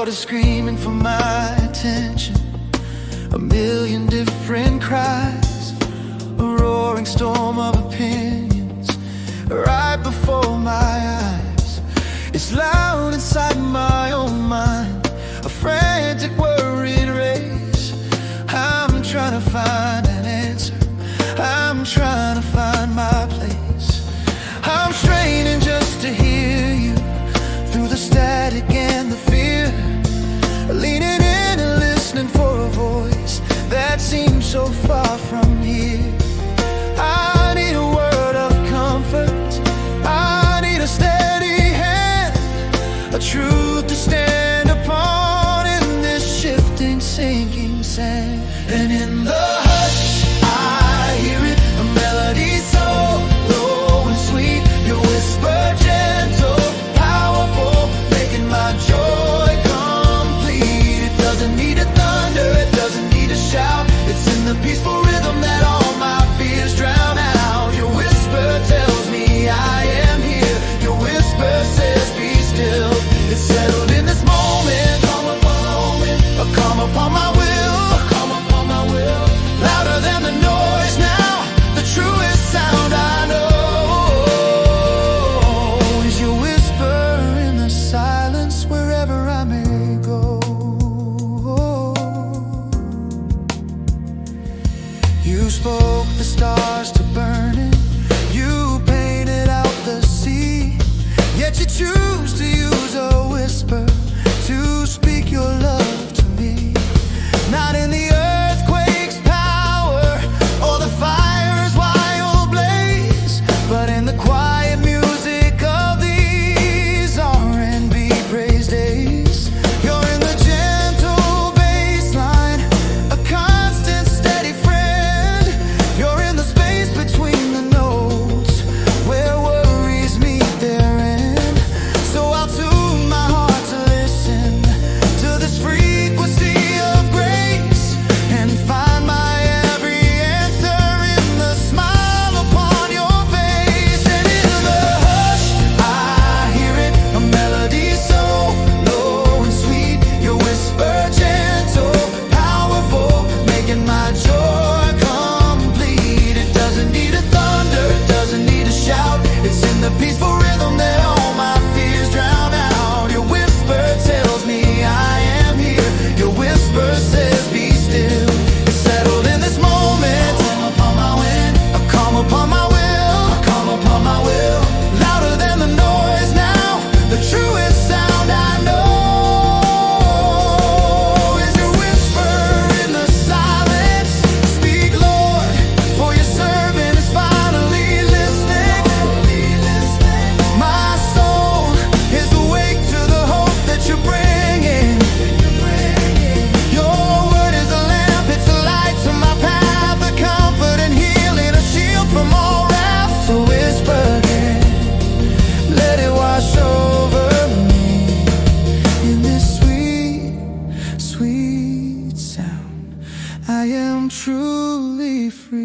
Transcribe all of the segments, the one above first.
world is screaming for my attention. A million different cries, a roaring storm of opinions right before my eyes. It's loud inside my own mind, a frantic worried race. I'm trying to find an answer, I'm trying to find my place. I'm straining just to hear you through the static and the fear, leaning in and listening for a voice that seems so far from here. I need a word of comfort, I need a steady hand, a truth to stand upon in this shifting, sinking sand. And in the hush, I hear it, a melody so low and sweet. Your whisper gentle, powerful, making my joy complete. It doesn't need a thunder, it doesn't need a shout. It's in the peaceful rhythm that all my fears drown out. Your whisper tells me I am here. Your whisper says be still. It's settled in this moment, calm upon a calm upon my will, a calm upon my will. Louder than the noise now, the truest sound I know is your whisper in the silence wherever I may go. You spoke the stars to burning, you painted out the sea, yet you choose to use a whisper to speak your love to me. Not in the earthquake's power or the fire's wild blaze, but in the quiet music of these R&B praise days. You're in the gentle bass line, a constant steady friend. You're in the space between the notes where worries meet their end. So I'll tune my heart to listen to this frequency of grace and find my every answer in the smile upon your face. And in the hush, I hear it, a melody so low and sweet. Your whisper gentle, powerful, making my joy complete. It doesn't need a thunder, it doesn't need a shout. It's in the peaceful rhythm that all my fears drown out. Your whisper tells me I am here. Your whisper says be still. It's settled in this moment, a calm upon my wind, a calm upon my will, a calm upon my will. Louder than the noise now, the truest sound I know is your whisper in the silence. Speak, Lord, for your servant is finally listening. My soul is awake to the hope that you're bringing. Your word is a lamp, it's a light to my path, a comfort and healing, a shield from all wrath. So whisper again, let it wash over me in this sweet, sweet sound. I am truly free.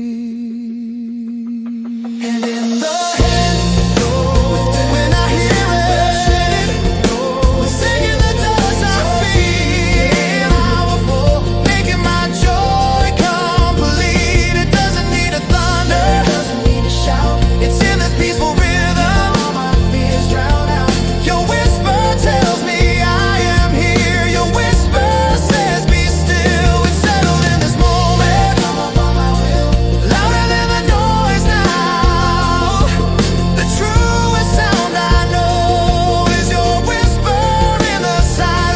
And in the head, when I hear it, singing the dust I feel, powerful, making my joy complete. It doesn't need a thunder, it doesn't need a shout. It's in this peaceful rhythm, all my fears drown out. Your whisper tells me I am here. Your whisper says be still. It's settled in this moment, louder than the noise now. The truest sound I know is your whisper in the silence.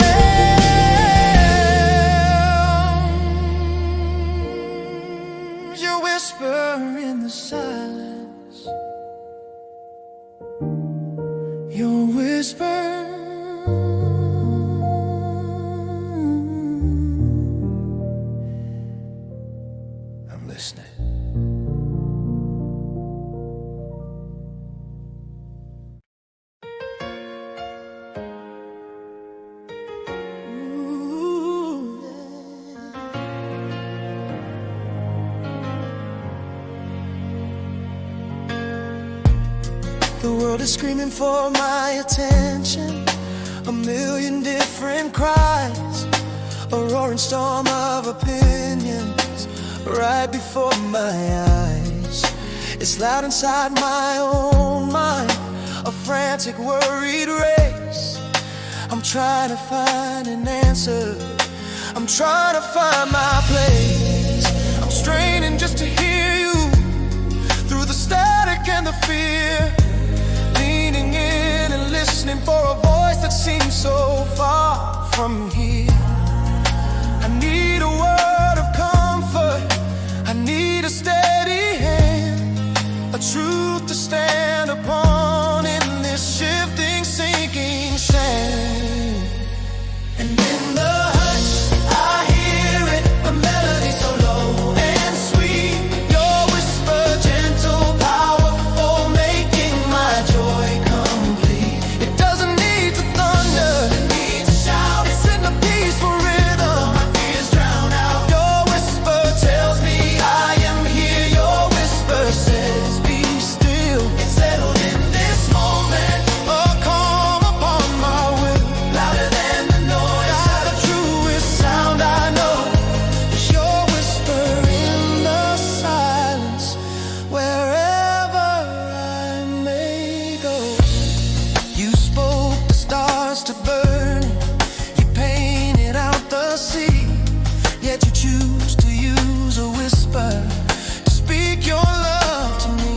Your whisper in the silence. Your whisper. I'm listening. The world is screaming for my attention. A million different cries, a roaring storm of opinions right before my eyes. It's loud inside my own mind, a frantic, worried race. I'm trying to find an answer, I'm trying to find my place. I'm straining just to hear you through the static and the fear, leaning in and listening for a voice that seems so far from here. I need a word of comfort, I need a steady hand, a truth to stand upon in this shifting, sinking sand. And in the hush, I hear it, a melody so low and sweet. Your whisper, gentle, powerful, making my joy complete. It doesn't need to thunder, it needs a shout. It's in the peaceful rhythm, my fears drown out. Your whisper tells me I am here. Your whisper says be still. It's settled in this moment, a calm upon my will, louder than the noise. The truest sound I know is your whisper in the silence, wherever I may go. You spoke the stars to burn, you painted out the sea, yet you choose to use a whisper to speak your love to me.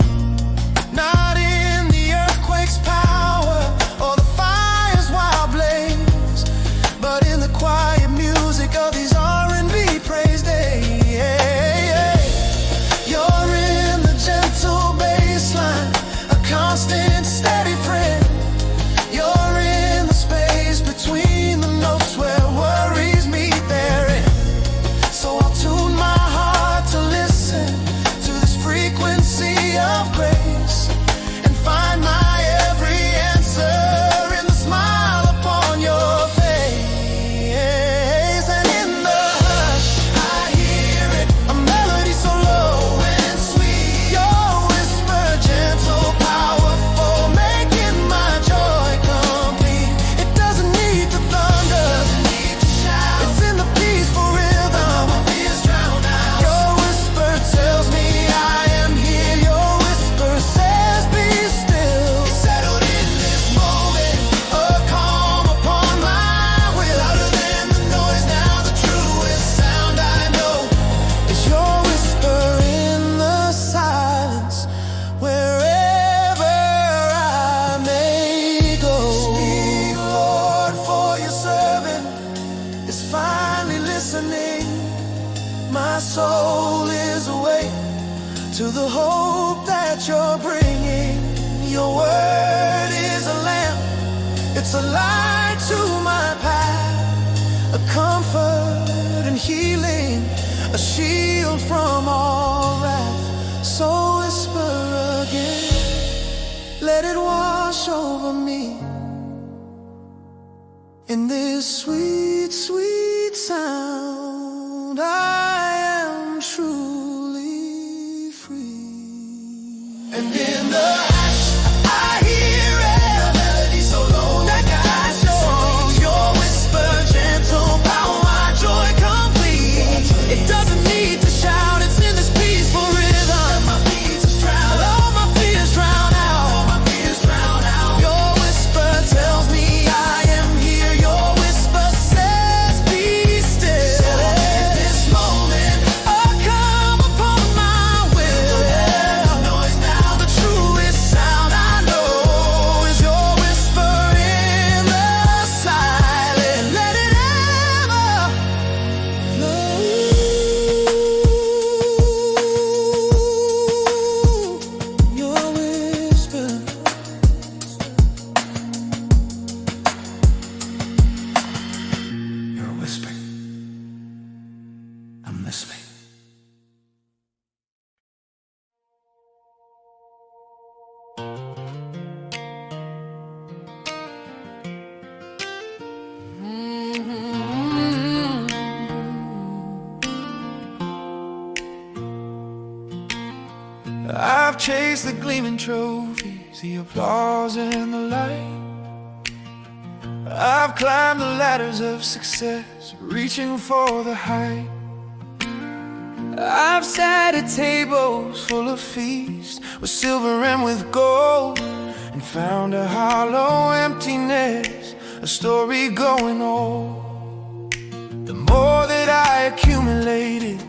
Not in the earthquake's power or the fire's wild blaze, but in the quiet music of these R&B praise days. You're in the gentle bass line, a constant, steady friend. You're in the space between the notes where worries meet their end. So I'll tune my heart to listen to this frequency of grace and find my every answer in the smile upon your face. And in the hush, I hear it, a melody so low and sweet. Your whisper, gentle, powerful, making my joy complete. It doesn't need the thunder, doesn't need to shout. It's in the peaceful rhythm, my fears drown out. Your whisper tells me I am here. Your whisper says be still. It's settled in this moment, a calm upon my will, louder than the noise. Now the truest sound I know is your whisper in the silence, wherever I may go. Speak, Lord, for your servant is finally listening. My soul is awake to the hope that you're bringing. Your word is a lamp, it's a light to my path, a comfort and healing, a shield from all wrath. So whisper again, let it wash over me in this sweet, sweet sound. I am truly free. And in the hush, I hear it, a melody so low like I song. Your whisper, gentle, power, my joy complete. It doesn't need to shout, it's in this peaceful rhythm. My fears drown, all my fears drown out. All my fears drown out. Your whisper tells me I am here. Your whisper says be still. In this moment, a calm upon my will. Noise now, the truest sound I know is your whisper in the silence. Let it ever flow. Your whisper. You're whispering. I'm listening. I've chased the gleaming trophies, the applause and the light. I've climbed the ladders of success, reaching for the height. I've sat at tables full of feast, with silver and with gold, and found a hollow emptiness, a story going old. The more that I accumulated,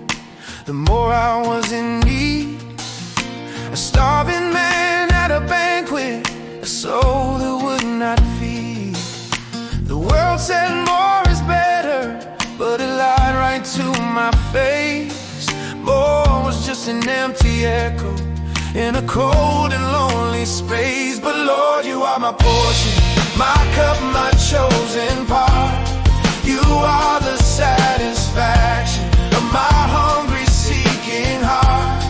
the more I was in need. A starving man at a banquet, a soul that would not feed. The world said more is better, but it lied right to my face. More was just an empty echo in a cold and lonely space. But Lord, you are my portion, my cup, my chosen part. You are the satisfaction of my hungry, seeking heart.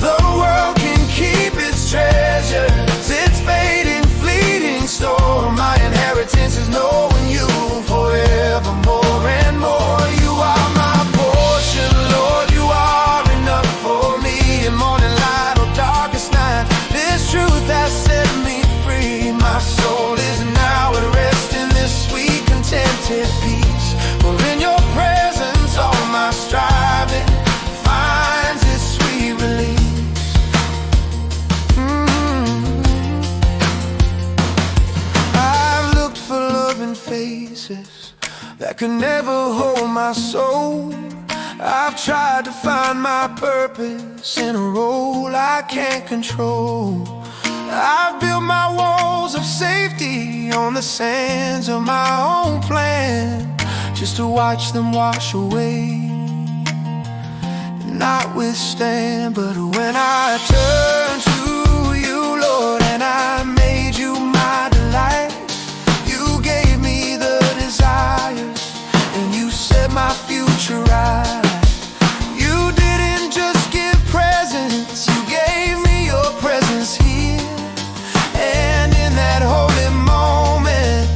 The world can keep its treasures, its fading, fleeting store. My inheritance is knowing you forevermore and more. You are my portion, Lord, you are enough for me. In morning light or darkest night, this truth has set me free. My soul is now at rest in this sweet, contented peace. For in your presence all my striving finds its sweet release. I've looked for loving faces that could never hold my soul. I've tried to find my purpose in a role I can't control. I've built my walls of safety on the sands of my own plan, just to watch them wash away and not withstand. But when I turned to you, Lord, and I made you my delight, you gave me the desires and you set my future right. You didn't just give presents, you gave me your presence here. And in that holy moment,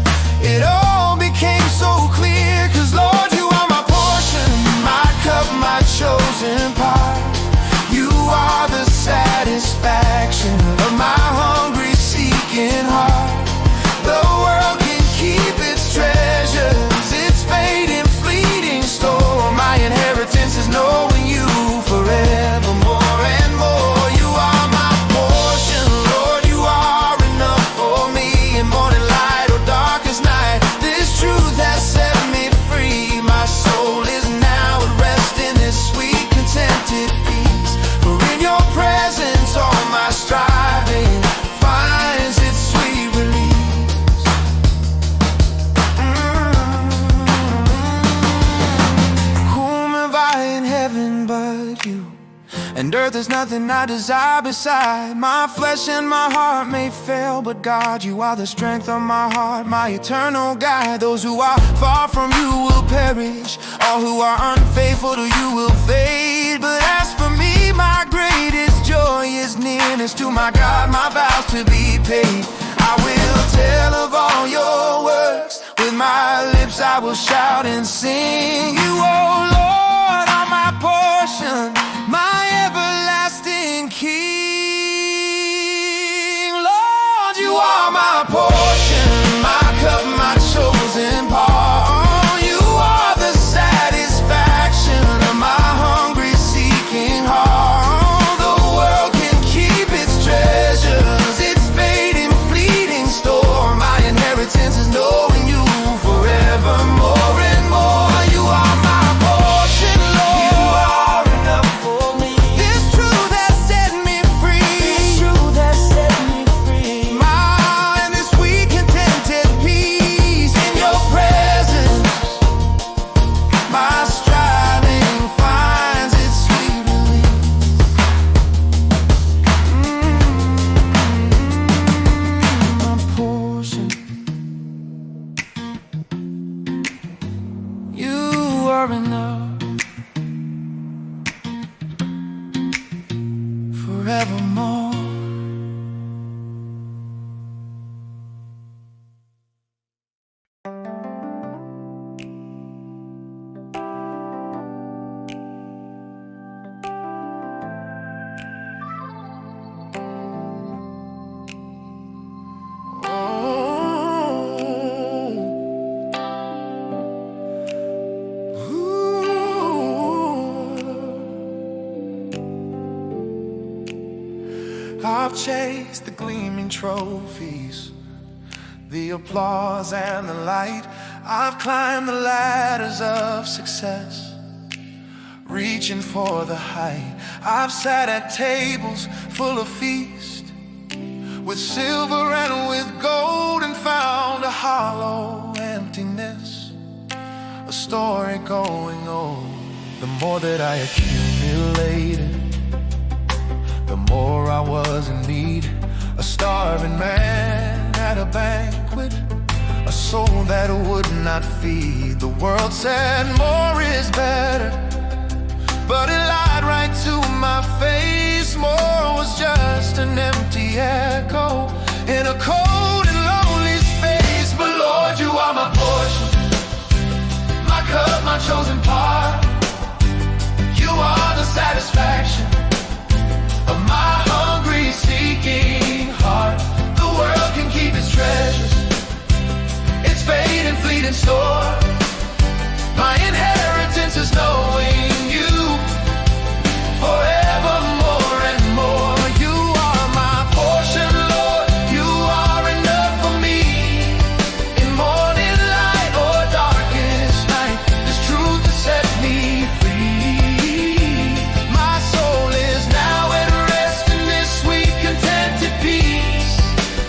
it all became so clear. 'Cause Lord, you are my portion, my cup, my chosen part. You are the satisfaction of my hungry, seeking heart. The world can keep its treasures, its fading, fleeting store. My inheritance is knowing you forevermore and more. You are my portion, Lord, you are enough for me. In morning light or darkest night, this truth has set me free. My soul is now at rest in this sweet, contented peace. For in your presence all my striving finds its sweet release. Whom have I in heaven but you? And earth is nothing I desire beside. My flesh and my heart may fail, but God, you are the strength of my heart, my eternal guide. Those who are far from you will perish, all who are unfaithful to you will fade. But as for me, my greatest joy is nearness to my God, my vows to be paid. I will tell of all your works, with my lips I will shout and sing. You, oh Lord, are my portion, my everlasting King. Lord, you are my portion, my cup, my chosen part. You are the satisfaction of my hungry, seeking heart. The world can keep its treasures, its fading, fleeting store. My inheritance is knowing you forevermore and more. You are my portion, Lord. You are enough for me. This truth has set me free. This truth has set me free. My and this sweet, contented peace. In your presence, my striving finds its sweet release. My portion, you are enough forevermore. I've chased the gleaming trophies, the applause and the light. I've climbed the ladders of success, reaching for the height. I've sat at tables full of feast, with silver and with gold, and found a hollow emptiness, a story going old. The more that I accumulated, the more I was in need. A starving man at a banquet, a soul that would not feed. The world said more is better, but it lied right to my face. More was just an empty echo in a cold and lonely space. But Lord, you are my portion, my cup, my chosen part. You are the satisfaction of my hungry, seeking heart. The world can keep its treasures, its fate and fleeting store. My inheritance is knowing you forevermore and more. You are my portion, Lord. You are enough for me. In morning light or darkest night, there's truth to set me free. My soul is now at rest in this sweet, contented peace.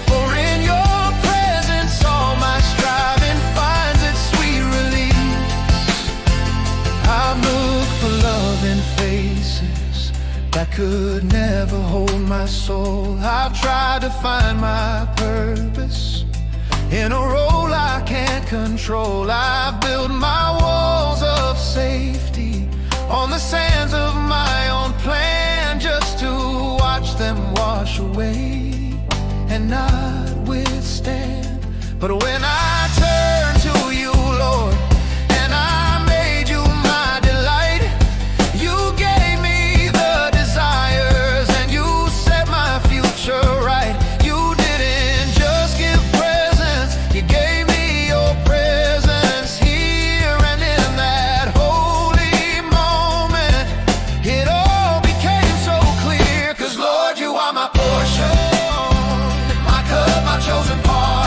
For in your presence all my striving finds its sweet release. I've looked for love in faces that could never hold my soul. I've tried to find my purpose in a role I can't control. I've built my walls of safety on the sands of my own plan, just to watch them wash away and not withstand. But when I turn to you, Lord, and I made you my delight, you gave me the desires and you set my future right. You didn't just give presents, you gave me your presence here. And in that holy moment, it all became so clear. 'Cause Lord, you are my portion, my cup, my chosen part.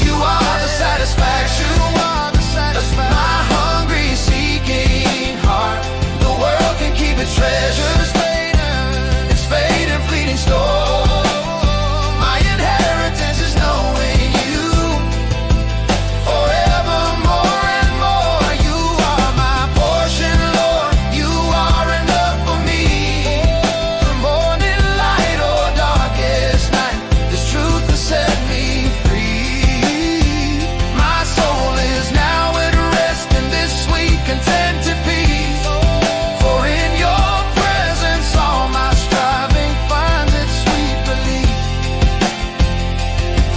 You are the satisfaction of my hungry, seeking heart. The world can keep its treasures, its fate and fleeting store. My inheritance is knowing you forevermore and more. You are my portion, Lord. You are enough for me. From morning light or darkest night, there's truth to set me free. My soul is now at rest in this sweet, contented peace. For in your presence all my striving finds its sweet relief.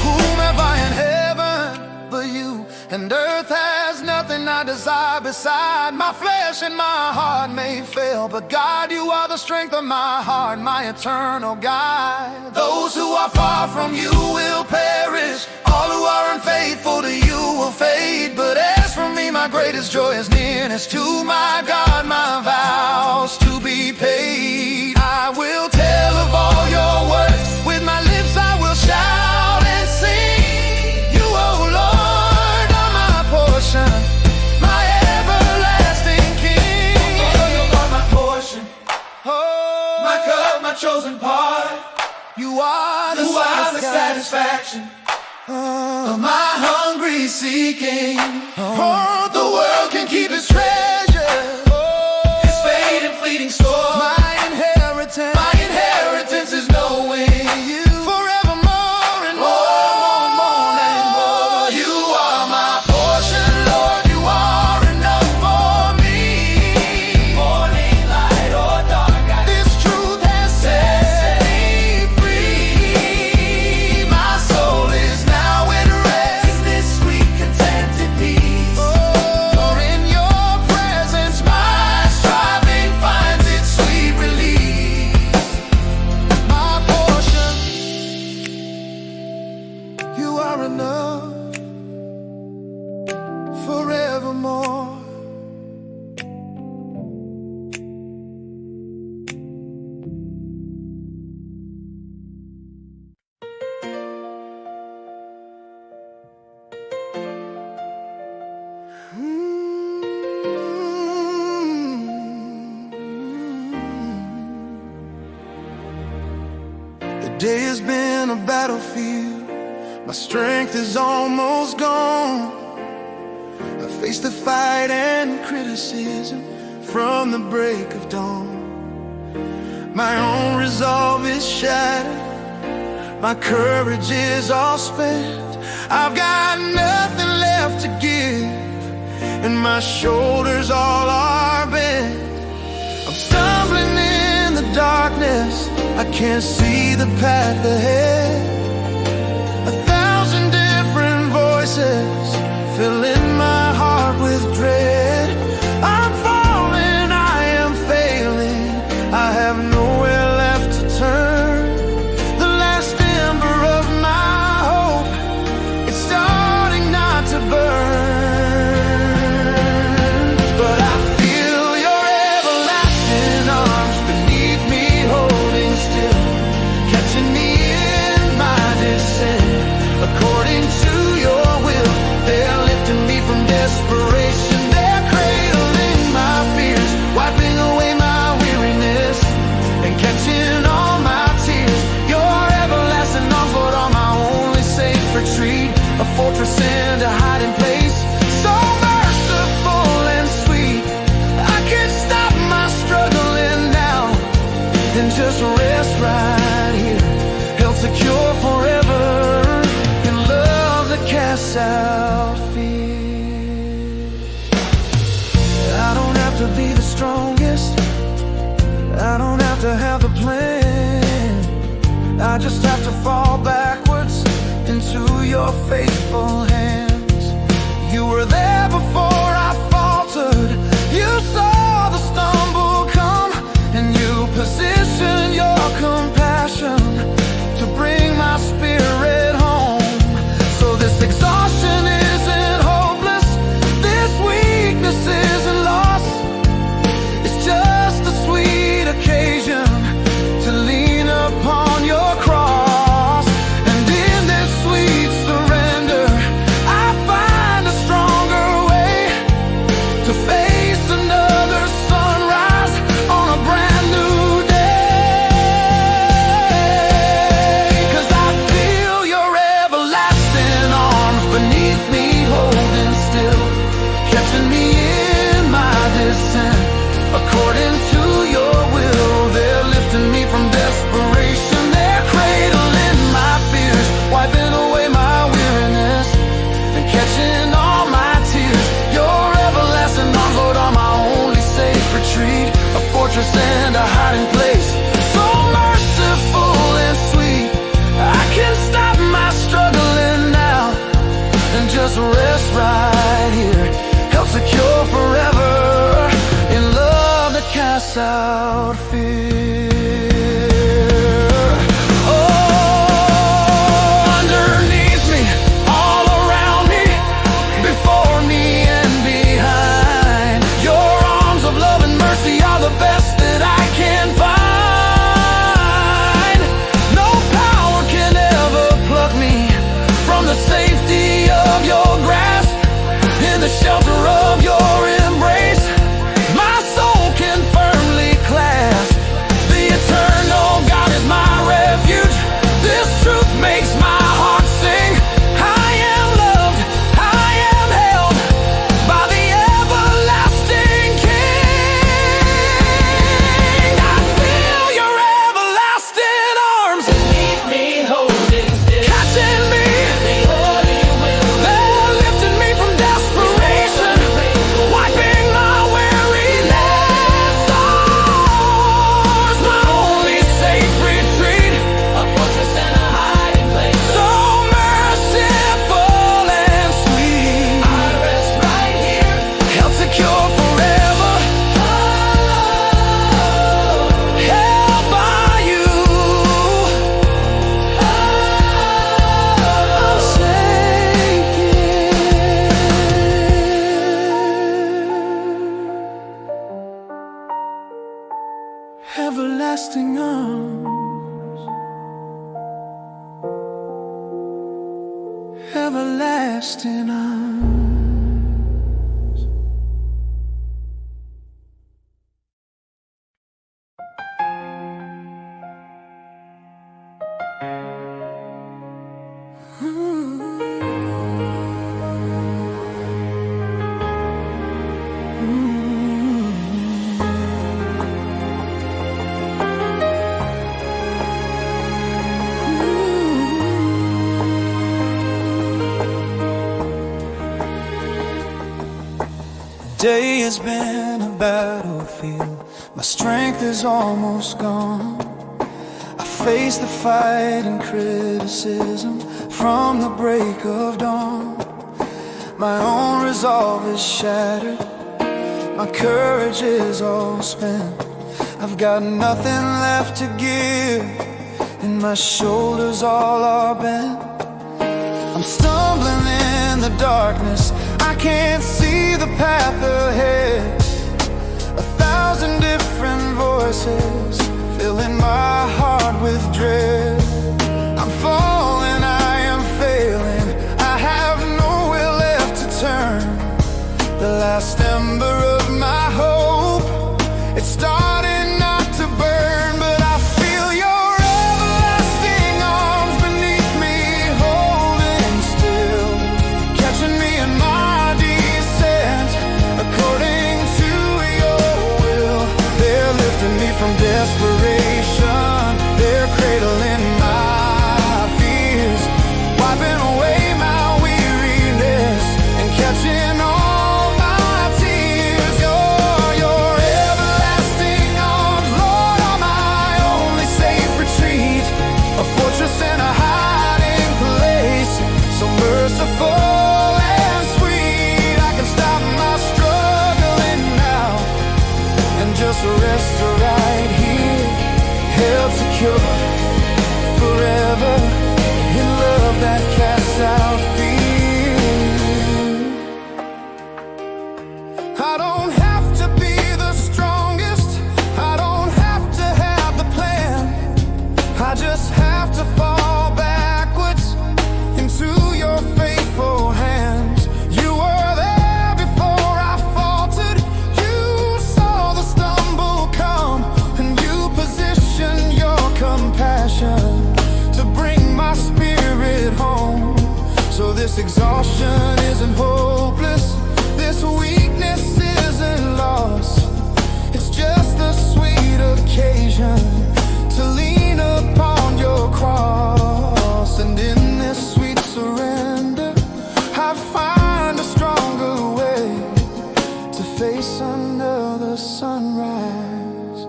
Whom have I in heaven but you? And earth has nothing I desire beside. My flesh and my heart may fail, but God, you are the strength of my heart, my eternal guide. Those who are far from you will perish, all who are unfaithful to you will fade. But as for me, my greatest joy is nearness to my God, my vows to be paid. I will tell of all your works, with my lips I will shout and sing. You, oh Lord, are my portion, my everlasting King. Oh, you are my portion, my cup, my chosen part. You are the satisfaction of my hungry, seeking. Oh, the world can keep its treasure, its fate and fleeting store. My inheritance is knowing you forevermore and more and more. You are my portion, Lord. You are enough for me. Morning light or dark, this truth has set me free. My soul is now at rest in this sweet, contented peace. For in your presence day has been a battlefield. My strength is almost gone. I face the fight and criticism from the break of dawn. My own resolve is shattered, my courage is all spent. I've got nothing left to give, and my shoulders all are bent. I'm stumbling in the darkness, I can't see the path ahead. 1,000 different voices filling my heart with dread. I'm falling, I am failing, I have nowhere left to turn. The last ember of my hope, it's starting not to burn. But I feel your everlasting arms beneath me, holding still, catching me in my descent. According to your will, they're lifting me from desperation. They're cradling my fears, wiping away my weariness, and catching all my tears. Your everlasting arms, Lord, are my only safe retreat, a fortress and a hiding place. So merciful and sweet, I can't stop my struggling now, and just rest right here, held secure forever in love that casts out fear. I don't have to be the strongest, I don't have to have the plan. I just have to fall backwards into your faithful hands. You were there before I faltered, you saw the stumble come, and you positioned your compassion to bring my spirit home. So this exhaustion isn't hopeless, this weakness isn't lost. It's just a sweet occasion to lean upon your cross. And in this sweet surrender, I find a stronger way to face another sunrise on a brand new day. 'Cause I feel your everlasting arms beneath me, holding still, catching me in my descent. According to your will, they're lifting me from desperation. They're cradling my fears, wiping away my weariness, and catching all my tears. Your everlasting arms, Lord, are my only safe retreat, a fortress and a hiding place. So merciful and sweet, I can't stop my struggling now, and just rest right here, held secure forever in love that casts out fear. Oh, underneath me, all around me, before me and behind, your arms of love and mercy are the best that I can find. No power can ever pluck me from the safety of your grasp, in the shelter of your embrace. My soul can firmly clasp the eternal God is my refuge. This truth makes my heart sing. I am loved, I am held by the everlasting King. I feel your everlasting arms beneath me, holding still, catching me. They're lifting me from desperation, wiping my weariness. Yours, my only safe retreat, a fortress and a hiding place. So merciful and sweet, I rest right here, held secure forever, held by you. I'm safe here. Everlasting arms, everlasting arms. day has been a battlefield. My strength is almost gone. I face the fight and criticism from the break of dawn. My own resolve is shattered, my courage is all spent. I've got nothing left to give, and my shoulders all are bent. I'm stumbling in the darkness, I can't see the path ahead. 1,000 different voices filling my heart with dread. I'm falling, I am failing, I have nowhere left to turn. The last ember of my hope, it's starting not to burn, but I feel your everlasting arms beneath me, holding still, catching me in my descent, according to your will. They're lifting me from desperation, they're cradling my fears, wiping away my weariness and catching all my tears. Your everlasting arms, Lord, are my only safe retreat, a fortress and a hiding place, so merciful and sweet. I can stop my struggling now and just rest right here, held secure forever in love that casts out fear. I don't have to be the strongest, I don't have to have the plan, I just have to fall backwards into your faithful hands. You were there before I faltered, you saw the stumble come, and you positioned your compassion to bring my spirit home. So this exhaustion isn't hopeless, this weakness isn't loss, it's just a sweet occasion to lean upon your cross. And in this sweet surrender, I find a stronger way to face another sunrise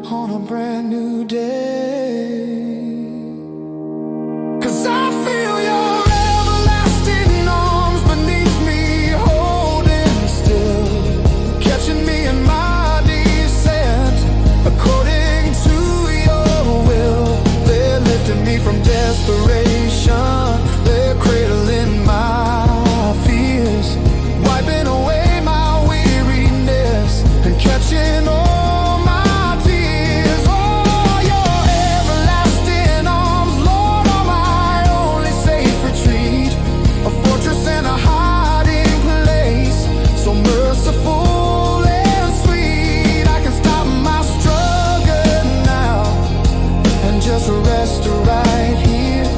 on a brand new day. 'Cause I feel your everlasting arms beneath me, holding still, catching me in my descent, according to your will. They're lifting me from desperation, they're cradling my fears, wiping away my weariness and catching all my tears. Oh, your everlasting arms, Lord, are my only safe retreat, a fortress and a hiding place, so merciful and sweet. I can stop my struggle now and just rest right here,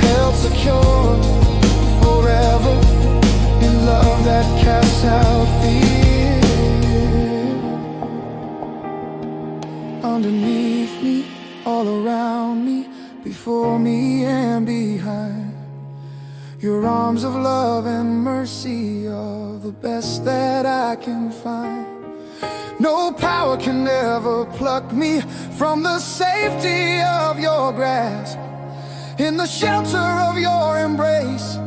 held secure forever in love that casts out fear. Underneath me, all around me, before me and behind, your arms of love and mercy are the best that I can find. No power can ever pluck me from the safety of your grasp. In the shelter of your embrace,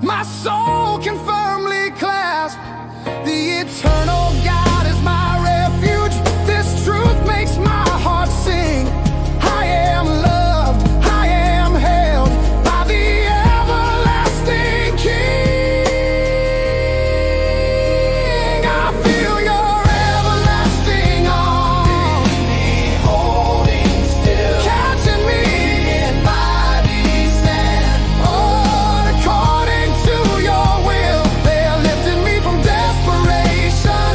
my soul can firmly clasp. The eternal God is my refuge, this truth makes my heart sing. I am loved, I am held by the everlasting King. I feel your everlasting arms, holding still, catching me in my descent, all according to your will. They are lifting me from desperation,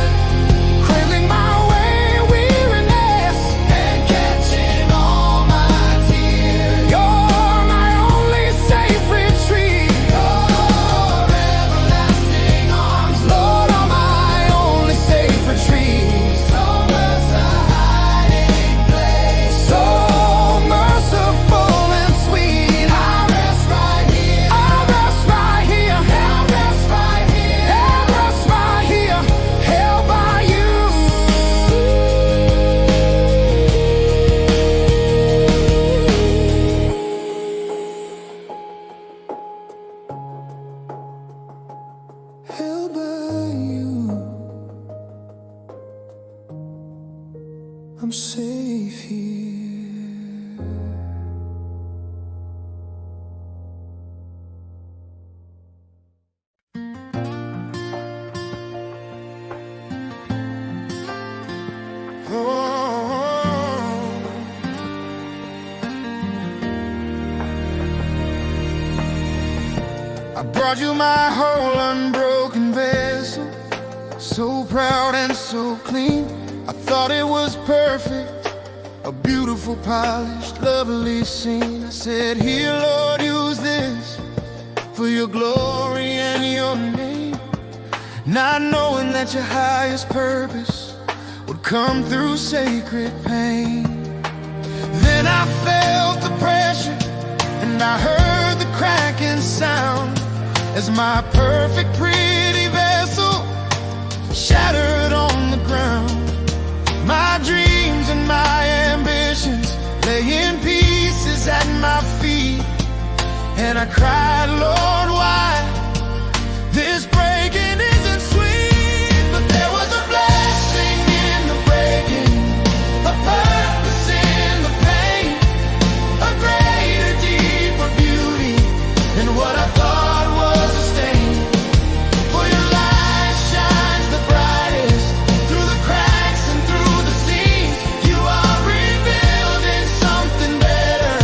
I'm safe here. I brought you my whole unbroken vessel, so proud and so clean. I thought it was perfect, a beautiful, polished, lovely scene. I said, here, Lord, use this for your glory and your name, not knowing that your highest purpose would come through sacred pain. Then I felt the pressure, and I heard the cracking sound as my perfect, pretty vessel shattered on the ground. My dreams and my ambitions lay in pieces at my feet, and I cried, Lord, why this breaking isn't sweet? But there was a blessing in the breaking, a purpose in the pain, a greater, deeper beauty than what I thought was a stain. For your light shines the brightest through the cracks and through the seams. You are rebuilding something better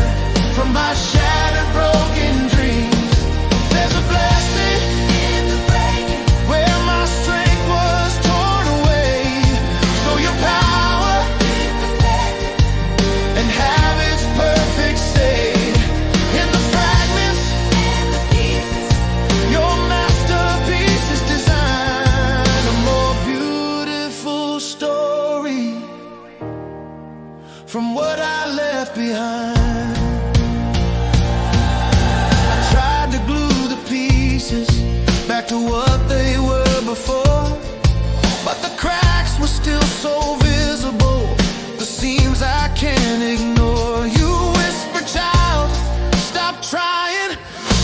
from my shattered, broken dreams. There's a blessing in the breaking, where my strength was torn away, so your power and have its perfect say. In the fragments, your masterpiece is designed, a more beautiful story from what I left behind. I tried to glue the pieces back to what they were before, but the cracks were still so visible, the seams I can't ignore. You whisper, child, stop trying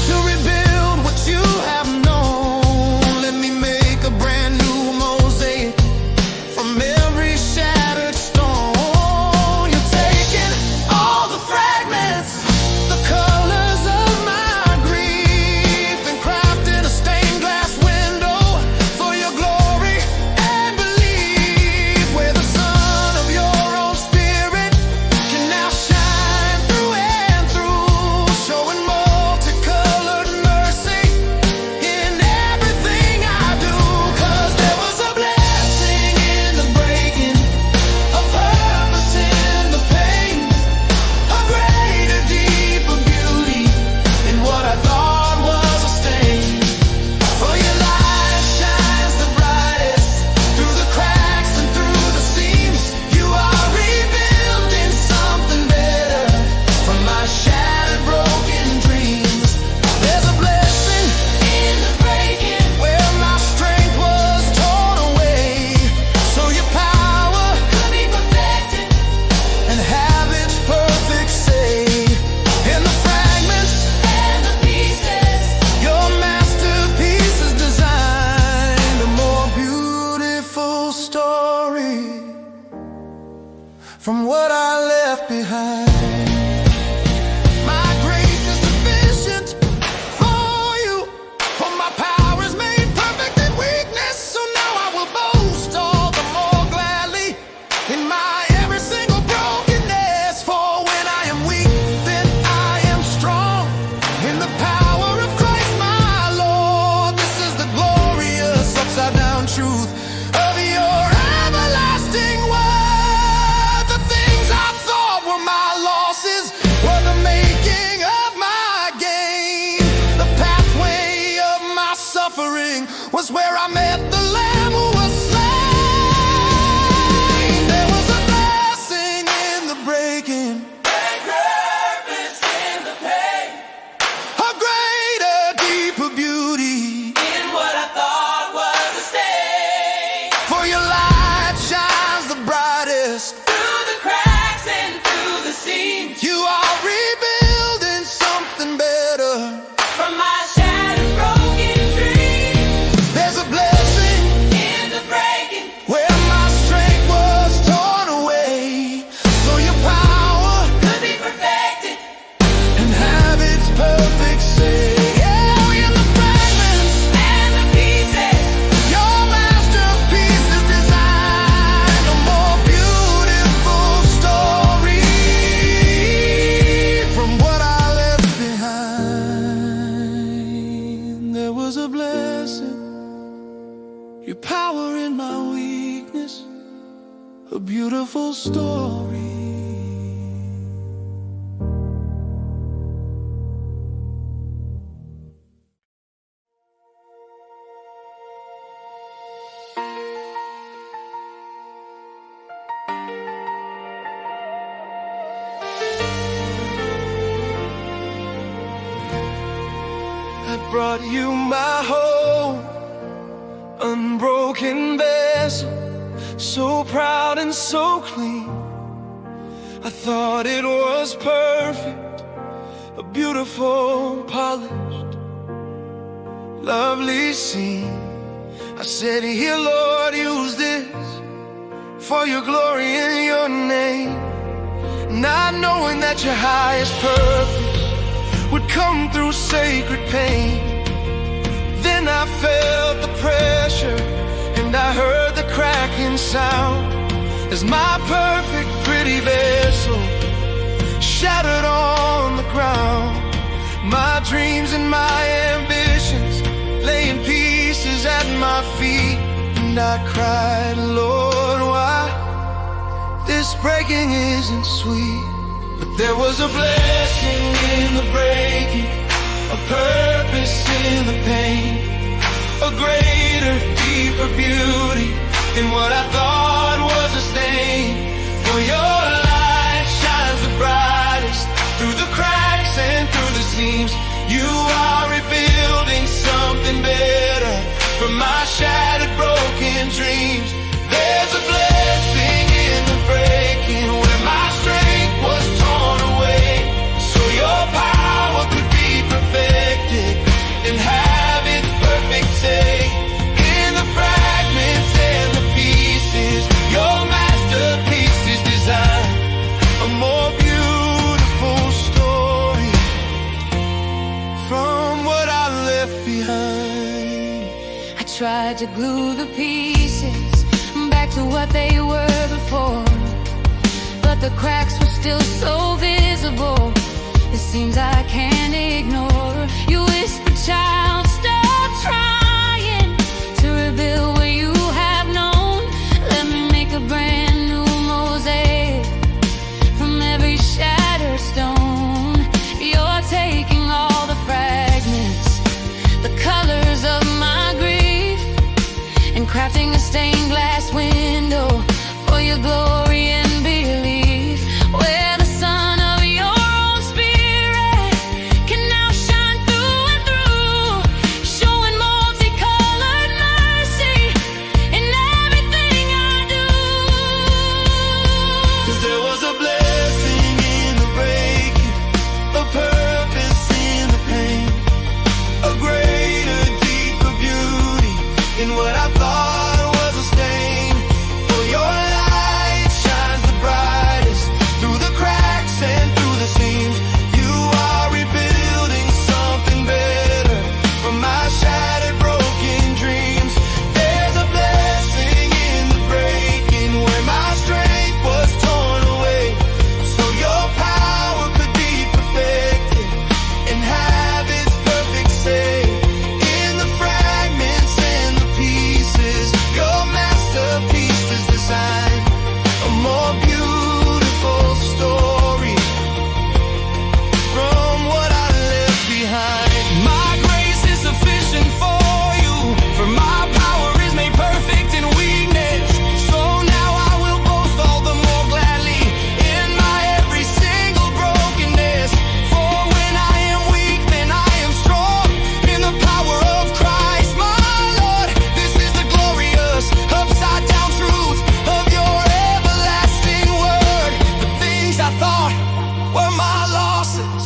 to rebuild what you have known. Let me make a brand new mosaic from every shattered stone. You're taking all the fragments, the colors of my grief, and crafting a stained glass window for your glory and belief, where the sun of your own spirit can now shine through and through, showing multicolored mercy in everything I do. 'Cause there was a blessing in the breaking, a purpose in the pain, a greater, deeper beauty in what I thought was a stain. For your light shines the brightest through the cracks and through the seams. You are rebuilding something better from my shattered, broken dreams. There's a blessing in the breaking, where my strength was torn away, so your power could be perfected and have its perfect say. In the fragments and the pieces, your masterpiece is designed, a more beautiful story from what I left behind. My grace is sufficient for you, for my power is made perfect in weakness. So now I will boast all the more gladly in my every single brokenness. For when I am weak, then I am strong in the power of Christ my Lord. This is the glorious upside down truth of your everlasting word. The things I thought were my losses were the making of my gain. The pathway of my suffering was where I met the Lamb who was slain. There was a blessing in the breaking, purpose in the pain, a greater, deeper beauty in what I thought was a stain. For your light shines the brightest through the cracks and through the seams. You are rebuilding something better from my shattered, broken dreams. There's a blessing in the breaking, where my strength was torn away, beautiful story. I brought you my home, unbroken vessel, so proud and so clean. I thought it was perfect, a beautiful, polished, lovely scene. I said, here, Lord, use this for your glory and your name. Not knowing that your highest purpose would come through sacred pain. Then I felt the pressure, and I heard the cracking sound as my perfect, pretty vessel shattered on the ground. My dreams and my ambitions lay in pieces at my feet, and I cried, Lord, why this breaking isn't sweet? But there was a blessing in the breaking, a purpose in the pain, a greater, deeper beauty in what I thought was a stain. For your light shines the brightest through the cracks and through the seams. You are rebuilding something better from my shattered, broken dreams. There's a blessing in the breaking where my strength was torn away, so your power could be perfected and have its perfect say. In the fragments and the pieces, your masterpiece is designed, a more beautiful story from what I left behind. I tried to glue the pieces back to what they were before, but the cracks were still so visible, it seems I can't ignore. You whisper, child, stop trying to rebuild what you have known. Let me make a brand new mosaic from every shattered stone. You're taking all the fragments, the colors of my grief, and crafting a stained glass window for your glory and belief, where the sun of your own spirit can now shine through and through, showing multicolored mercy in everything I do. 'Cause there was a blessing in the breaking, a purpose in the pain, a greater, deeper beauty in what I thought was a stain. For your light shines the brightest through the cracks and through the seams. You are rebuilding something better from my shattered, broken dreams. There's a blessing in the breaking where my strength was torn away, so your power could be perfected and have its perfect say. In the fragments and the pieces, your masterpiece is designed, a more beautiful story from what I left behind. My grace is sufficient for you, for my power is made perfect in weakness. So now I will boast all the more gladly in my every single brokenness. For when I am weak, then I am strong in the power of Christ my Lord. This is the glorious, upside down truth of your everlasting word. The things I thought were my losses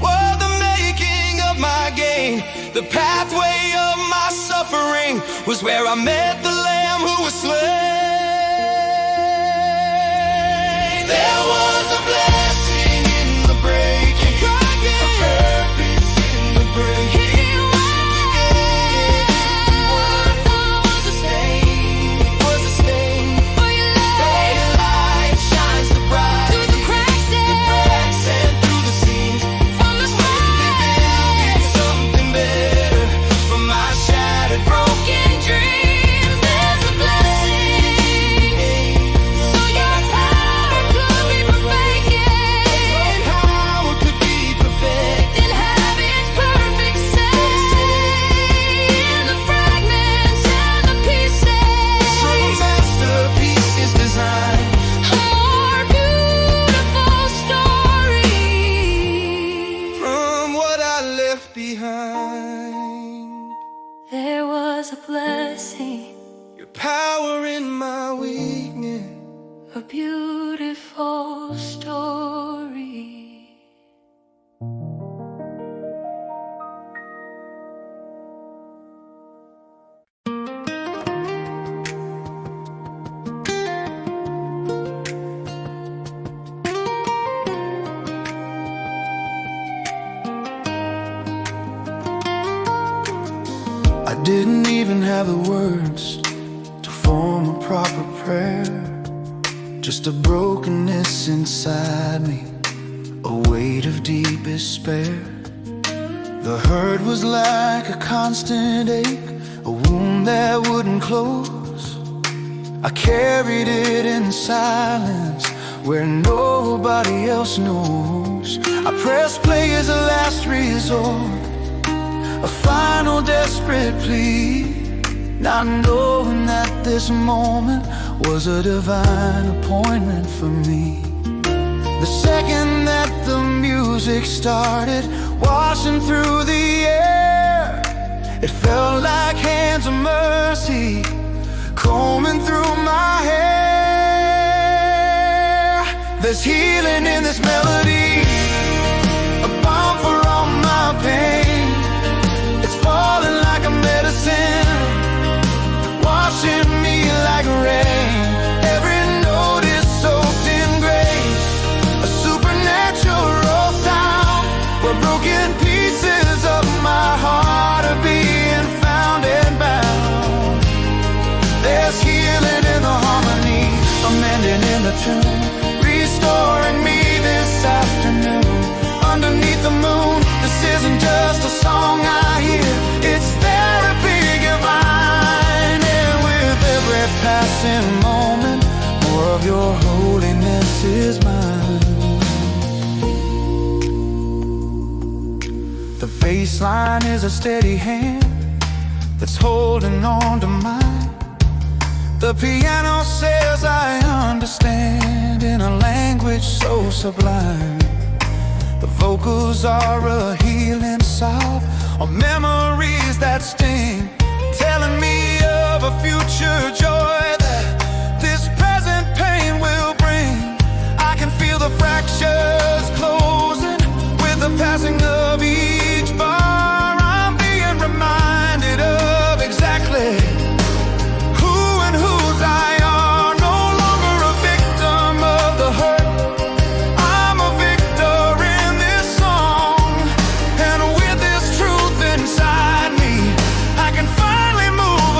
were the making of my gain. The pathway of my suffering was where I met the Lamb who was slain. There was a blessing in the breaking, a purpose in the breaking. What I thought was a stain, was a stain. For your light shines the bright Through the cracks and through the seams. from the Building something better from my shattered, broken broken dreams. There's a blessing a beautiful story. I didn't even have the words to form a proper prayer. Just a brokenness inside me, a weight of deep despair. The hurt was like a constant ache, a wound that wouldn't close. I carried it in silence where nobody else knows. I pressed play as a last resort, a final desperate plea, not knowing that this moment was a divine appointment for me. The second that the music started washing through the air, it felt like hands of mercy combing through my hair. There's healing in this melody, a balm for all my pain. It's falling like a medicine, washing me like rain. Every note is soaked in grace, a supernatural sound where broken pieces of my heart are being found and bound. There's healing in the harmony, amending in the tune, restoring me this afternoon. Underneath the moon, this isn't just a song I hear, it's therapy divine. And with every passing moment, more of your holiness is mine. The bass line is a steady hand that's holding on to mine. The piano says I understand in a language so sublime. The vocals are a healing salve on memories that sting, telling me of a future joy that this present pain will bring. I can feel the fractures closing with the passing of each bar. I'm being reminded of exactly who and whose I are. No longer a victim of the hurt, I'm a victor in this song. And with this truth inside me, I can finally move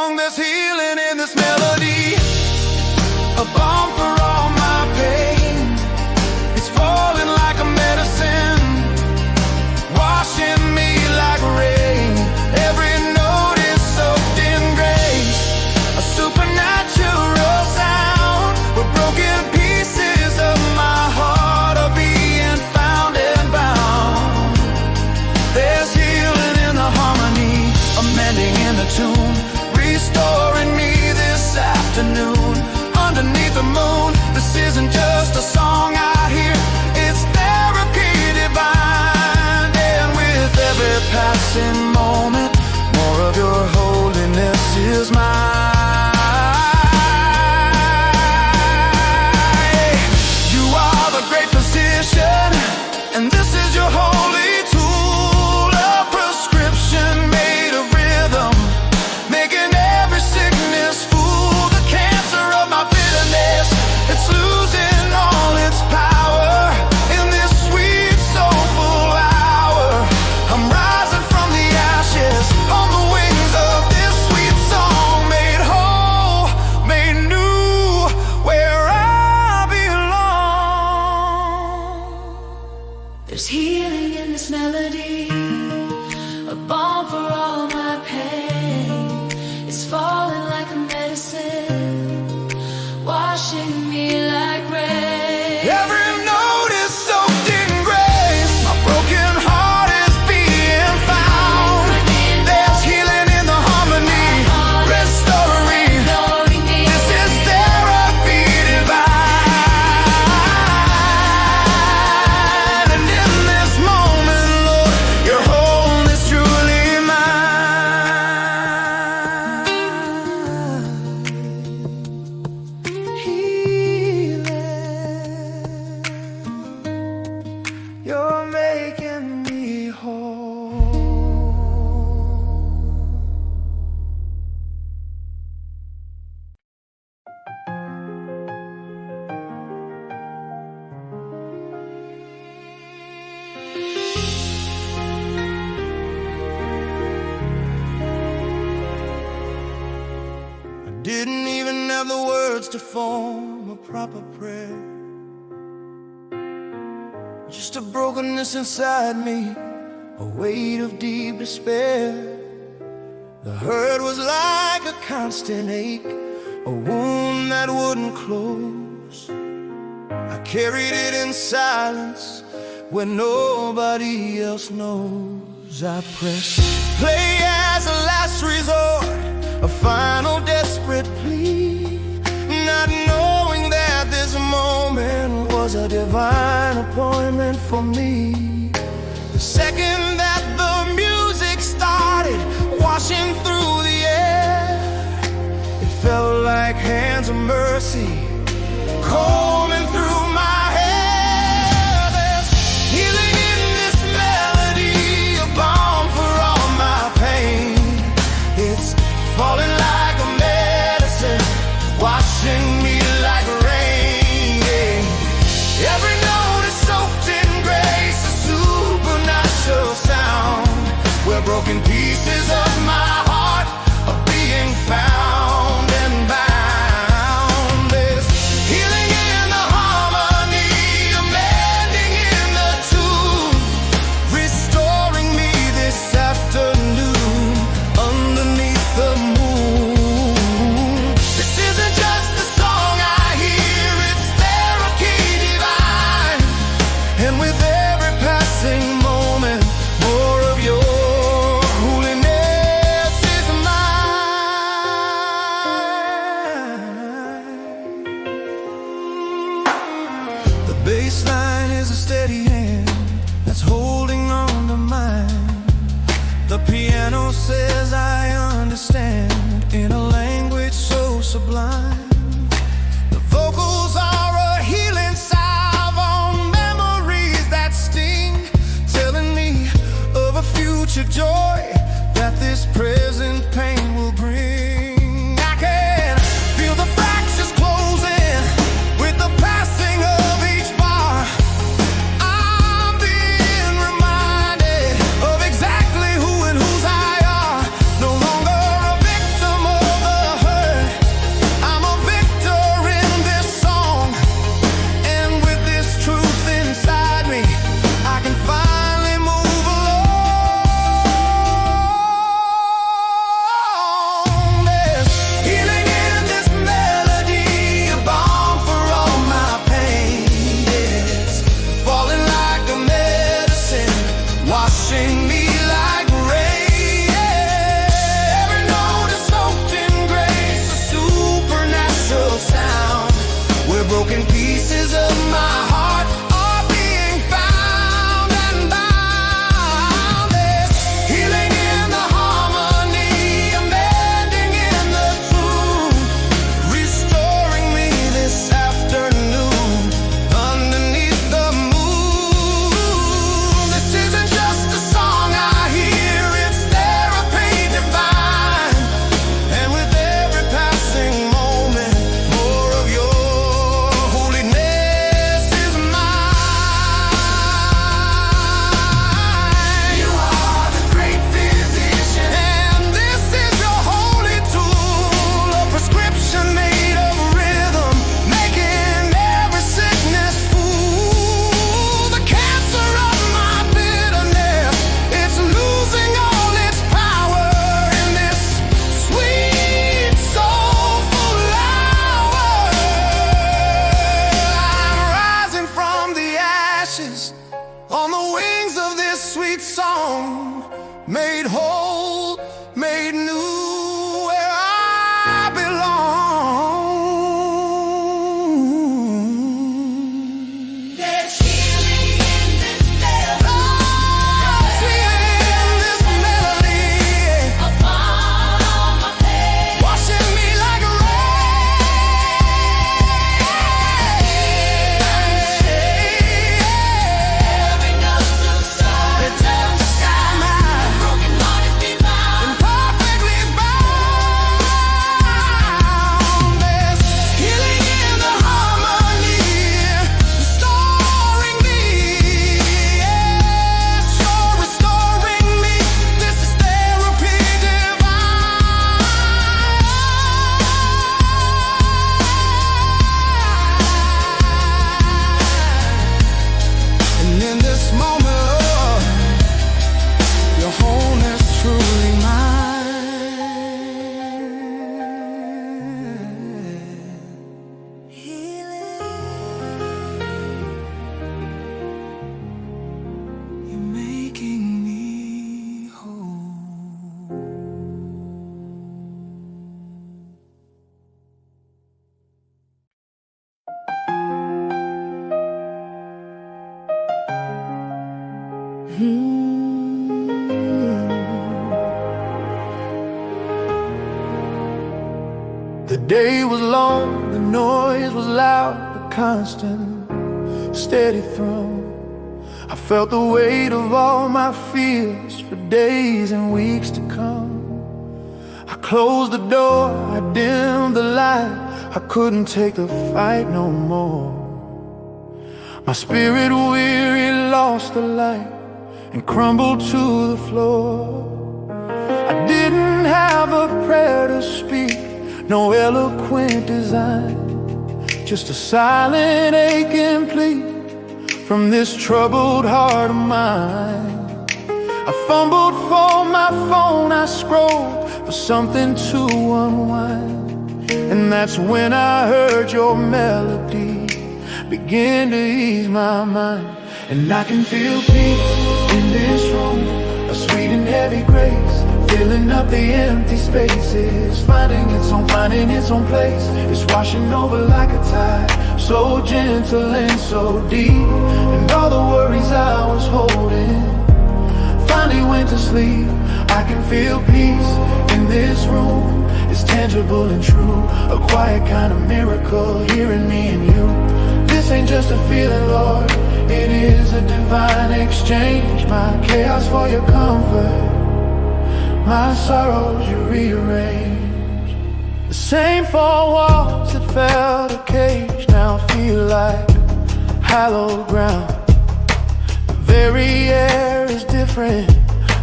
along. There's healing in this melody, a balm for all my pain. It's falling like a medicine, washing me like rain. Every note is soaked in grace, a supernatural sound where broken pieces of my heart are being found and bound. There's healing in the harmony, amending in the tune, restoring me this afternoon. Underneath the moon, this isn't just a song I hear, it's therapy divine. And with every passing moment, more of your holiness is mine. have the words to form a proper prayer. Just a brokenness inside me, a weight of deep despair. The hurt was like a constant ache, a wound that wouldn't close. I carried it in silence when nobody else knows. I pressed play as a last resort, a final desperate plea, not knowing that this moment was a divine appointment for me. The second that the music started washing through the air, it felt like hands of mercy combing through my hair. There's healing in this melody, a balm for all my pain. It's falling like a medicine, washing me like rain. Every note is soaked in grace, a supernatural sound, where broken pieces of my heart are being found and bound. There's healing in the harmony, a mending in the tune, restoring me this afternoon underneath the moon. This isn't just a song I hear, it's therapy divine. And with every passing moment, more of your holiness is mine. The bass line is a steady hand that's holding on to mine. The piano says I understand in a language so sublime. The vocals are a healing salve on memories that sting, telling me of a future joy that this present pain will bring. I can feel the fractures closing with the passing of each bar. I'm being reminded of exactly who and whose I are. No longer a victim of the hurt, I'm a victor in this song. And with this truth inside me, I can finally move along. The day was long, the noise was loud, but constant, steady thrum. I felt the weight of all my fears for days and weeks to come. I closed the door, I dimmed the light, I couldn't take the fight no more. My spirit weary lost the light and crumbled to the floor. I didn't have a prayer to speak, no eloquent design, just a silent aching plea from this troubled heart of mine. I fumbled for my phone, I scrolled for something to unwind, and that's when I heard your melody begin to ease my mind. And I can feel peace in this room, a sweet and heavy grace, filling up the empty spaces, finding its own place. It's washing over like a tide, so gentle and so deep. And all the worries I was holding finally went to sleep. I can feel peace in this room, it's tangible and true, a quiet kind of miracle here in me and you. This ain't just a feeling, Lord, it is a divine exchange. My chaos for your comfort, my sorrows you rearrange. The same four walls that felt a cage now feel like hallowed ground. The very air is different,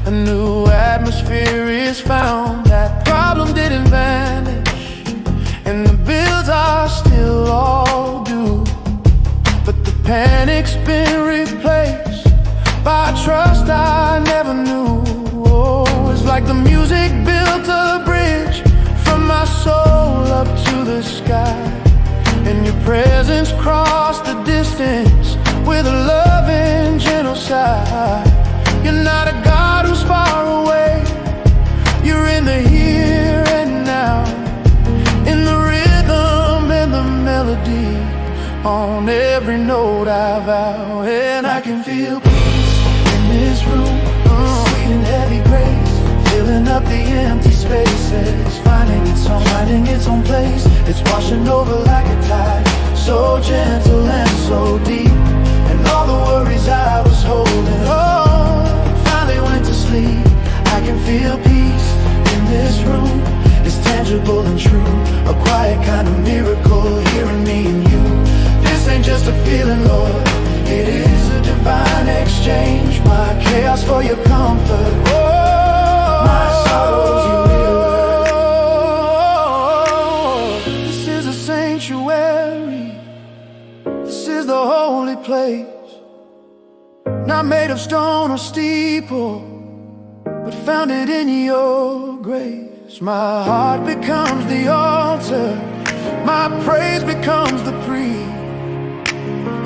a new atmosphere is found. That problem didn't vanish, and the bills are still all due, but the panic's been replaced by trust I never knew. Oh, it's like the music built a bridge from my soul up to the sky, and your presence crossed the distance with a loving gentle sigh. You're not a God who's far away, you're in the here and now, in the rhythm and the melody, on every note I vow. And I can feel peace in this room, sweet and heavy grace, filling up the empty spaces, finding its own place. It's washing over like a tide, so gentle and so deep. And all the worries I was holding, oh, finally went to sleep. I can feel peace in this room, it's tangible and true, a quiet kind of miracle here in me and you. This ain't just a feeling, Lord, it is a divine exchange. My chaos for your comfort, oh, my sorrows you rearrange. This is a sanctuary, this is the holy place, not made of stone or steeple, but founded in your grace. My heart becomes the altar, my praise becomes the priest.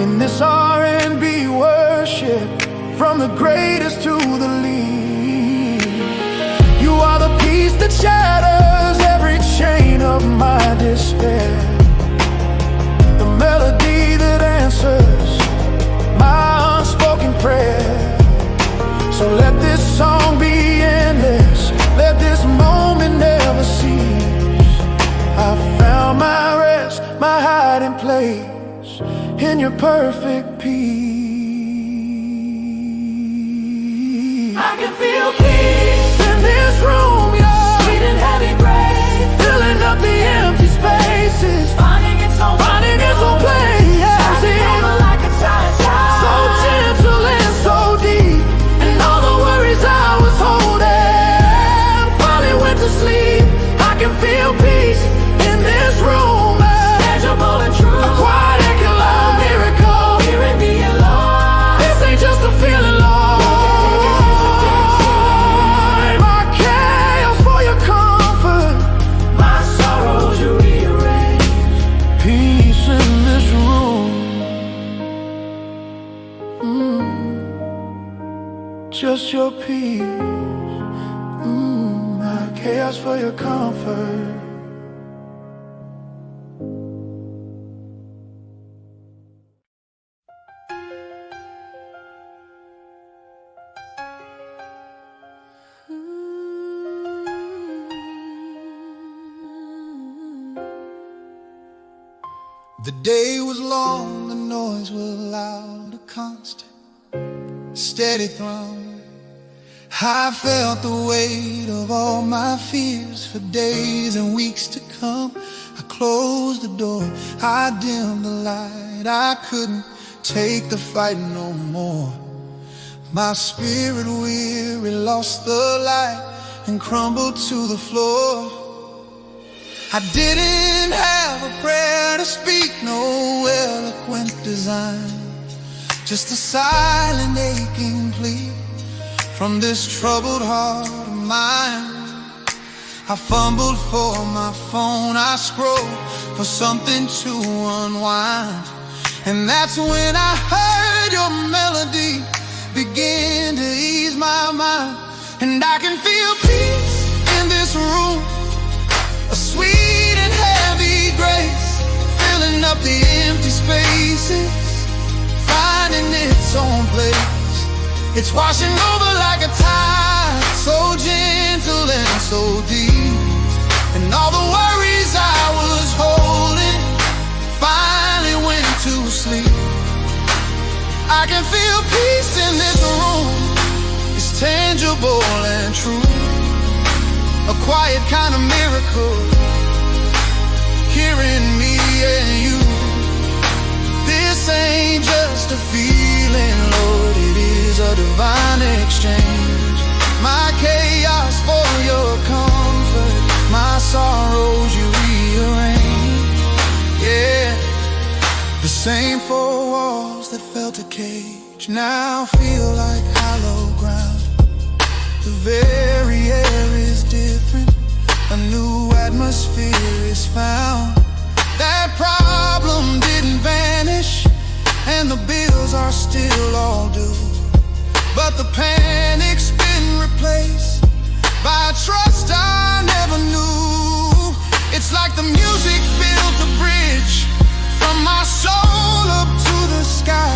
In this R&B worship, from the greatest to the least, you are the peace that shatters every chain of my despair, the melody that answers my unspoken prayer. So let this song be endless, let this moment never cease. I found my rest, my hiding place, in your perfect peace. I can feel peace in this room, yeah. Sweet and heavy grace, filling up the empty spaces, finding its own place. Yeah, over like a tide, so gentle and so deep. And all the worries I was holding finally went to sleep. I can feel peace in this room, tangible and true, a quiet miracle here in me alone. This ain't just a feeling, Lord, my chaos for your comfort, my sorrows you rearrange. Peace in this room, just your peace, my chaos for your comfort. The day was long, the noise was loud, a constant, steady thrum. I felt the weight of all my fears for days and weeks to come. I closed the door, I dimmed the light, I couldn't take the fight no more. My spirit weary lost the light and crumbled to the floor. I didn't have a prayer to speak, no eloquent design, just a silent aching plea from this troubled heart of mine. I fumbled for my phone, I scrolled for something to unwind, and that's when I heard your melody begin to ease my mind. And I can feel peace in this room, a sweet and heavy grace, filling up the empty spaces, finding its own place. It's washing over like a tide, so gentle and so deep. And all the worries I was holding finally went to sleep. I can feel peace in this room, it's tangible and true, a quiet kind of miracle here in me and you. This ain't just a feeling, Lord, it is a divine exchange. My chaos for your comfort, my sorrows you rearrange. Yeah, the same four walls that felt a cage now feel like hollow ground. The very air is different, a new atmosphere is found. That problem didn't vanish, and the bills are still all due, but the panic's been replaced by a trust I never knew. It's like the music built a bridge from my soul up to the sky,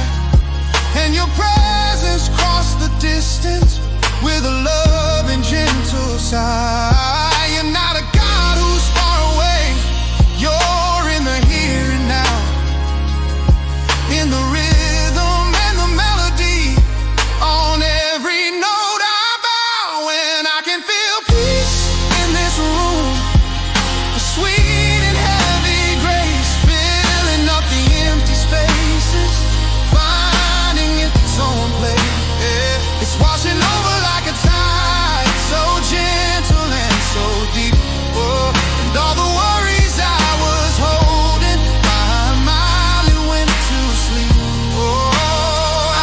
and your presence crossed the distance with a love and gentle sigh. You're not a God who's far away, you're in the here and now, in the rhythm and the melody, on every note I bow. And I can feel peace in this room, a sweet and heavy grace, filling up the empty spaces, finding its own place. Yeah. It's washing over like a tide, so gentle and so deep. Oh, and all the worries I was holding finally went to sleep. Oh,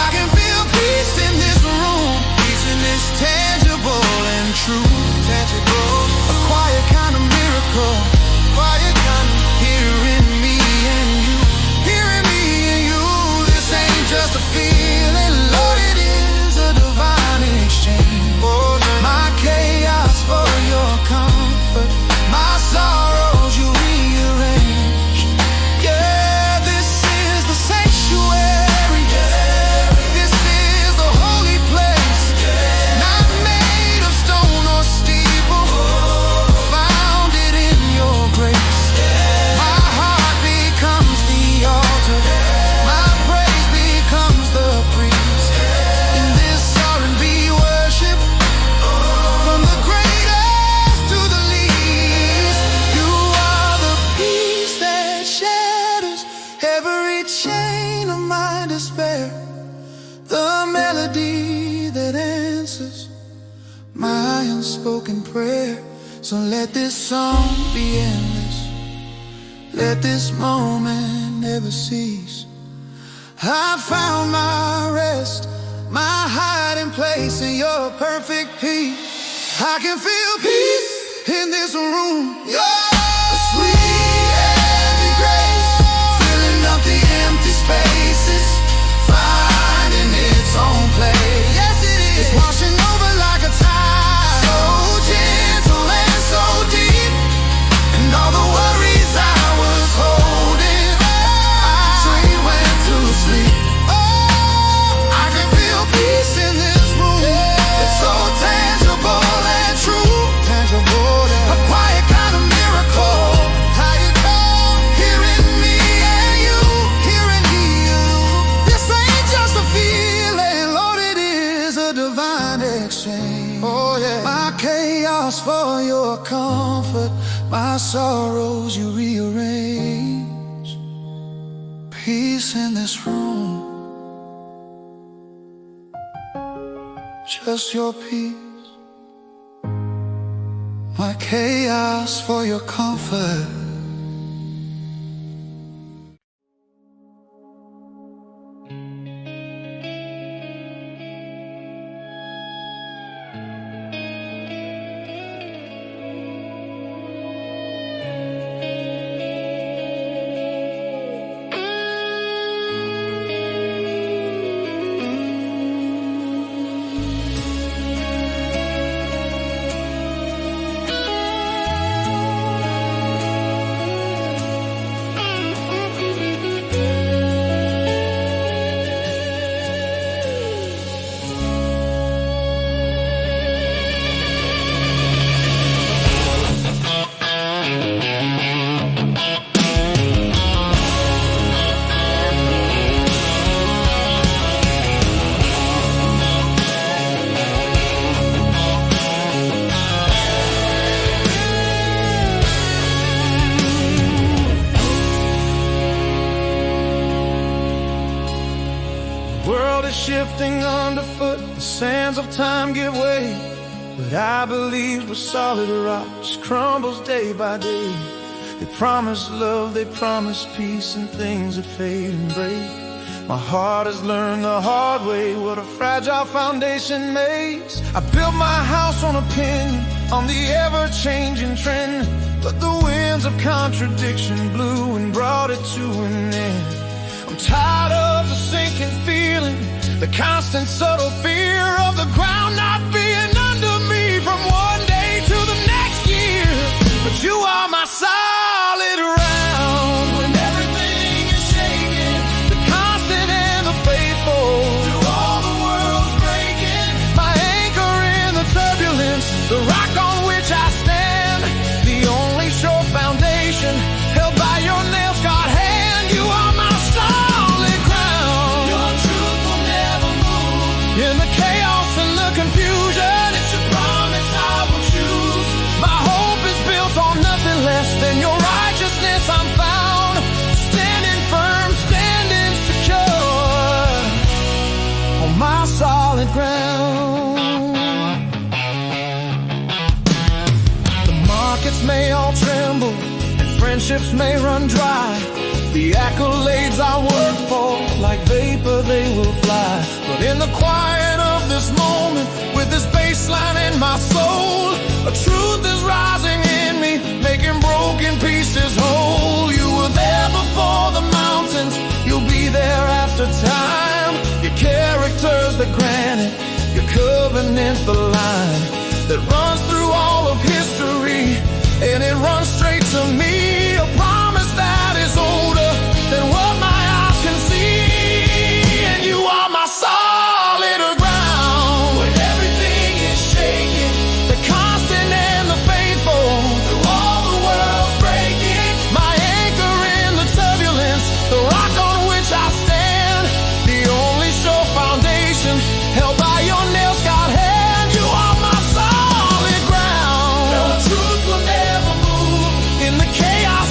I can feel peace in this room, peace in this tangible and true, tangible, a quiet kind of miracle, quiet kind of hearing me and you, hearing me and you. This ain't just a feeling, Lord, it is a divine exchange. Oh, my chaos for your comfort, my sorrows you rearrange. Yeah, this is the sanctuary, this is the holy place, not made of stone or steeple, founded in your grace. My heart becomes the altar, my praise becomes the priest. In this R&B worship, from the greatest to the least, you are the peace that shatters every chain of my despair, the melody that answers my unspoken prayer. So let this song be endless, let this moment never cease. I found my rest, my hiding place in your perfect peace. I can feel peace in this room. A sweet heavy grace, filling up the empty spaces, finding its own place. Yes, it is. It's washing over like a tide, so gentle and so deep. And all the worries I was holding, I went to sleep. Oh, I can feel peace in this room. It's so tangible and true, tangible, a quiet kind of miracle. sorrows you rearrange. Peace in this room, just your peace. My chaos for your comfort. Shifting underfoot, the sands of time give way. But I believe we're solid rock, just crumbles day by day. They promise love, they promise peace, and things that fade and break. My heart has learned the hard way what a fragile foundation makes. I built my house on opinion, on the ever-changing trend. But the winds of contradiction blew and brought it to an end. I'm tired of the sinking feeling, the constant subtle fear of the ground not being under me from one day to the next year. But you are my solid ground when everything is shaking, the constant and the faithful through all the world's breaking. My anchor in the turbulence, the rock on which I stand, the only sure foundation held by your nail-scarred hand. You are my solid ground. Your truth will never move in the chaos and the confusion. It's your promise I will choose. My hope is built on nothing less than your righteousness. I'm found standing firm, standing secure on my solid ground. The markets may all tremble, friendships may run dry. The accolades I work for, like vapor they will fly. But in the quiet of this moment, with this baseline in my soul, a truth is rising in me, making broken pieces whole. You were there before the mountains, you'll be there after time. Your character's the granite, your covenant's the line that runs through all of history, and it runs straight to me. A promise that is older than what my eyes can see. And you are my solid ground when everything is shaking, the constant and the faithful through all the world's breaking. My anchor in the turbulence, the rock on which I stand, the only sure foundation held by your nail-scarred hand. You are my solid ground. No truth will never move in the chaos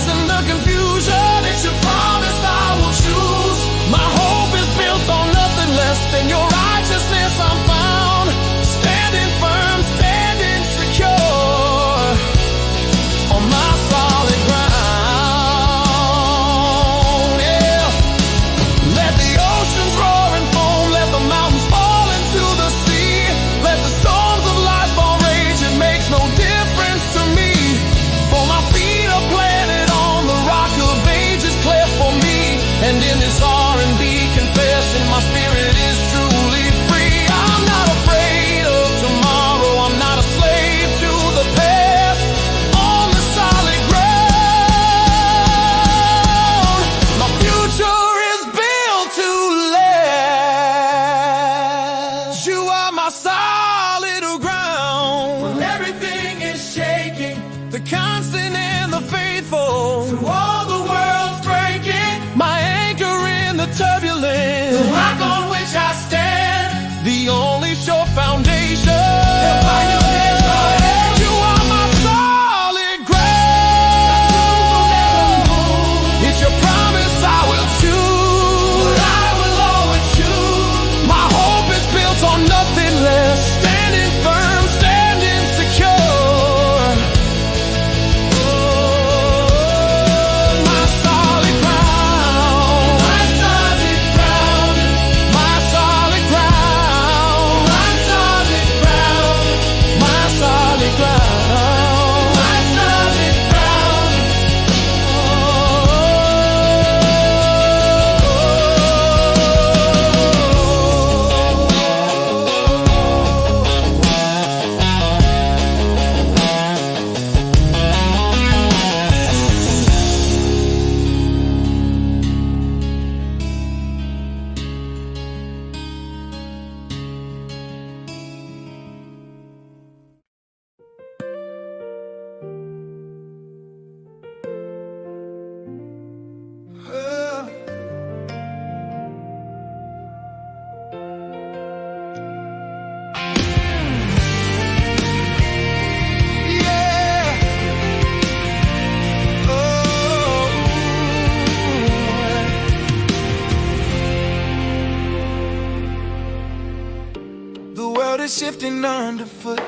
is shifting underfoot.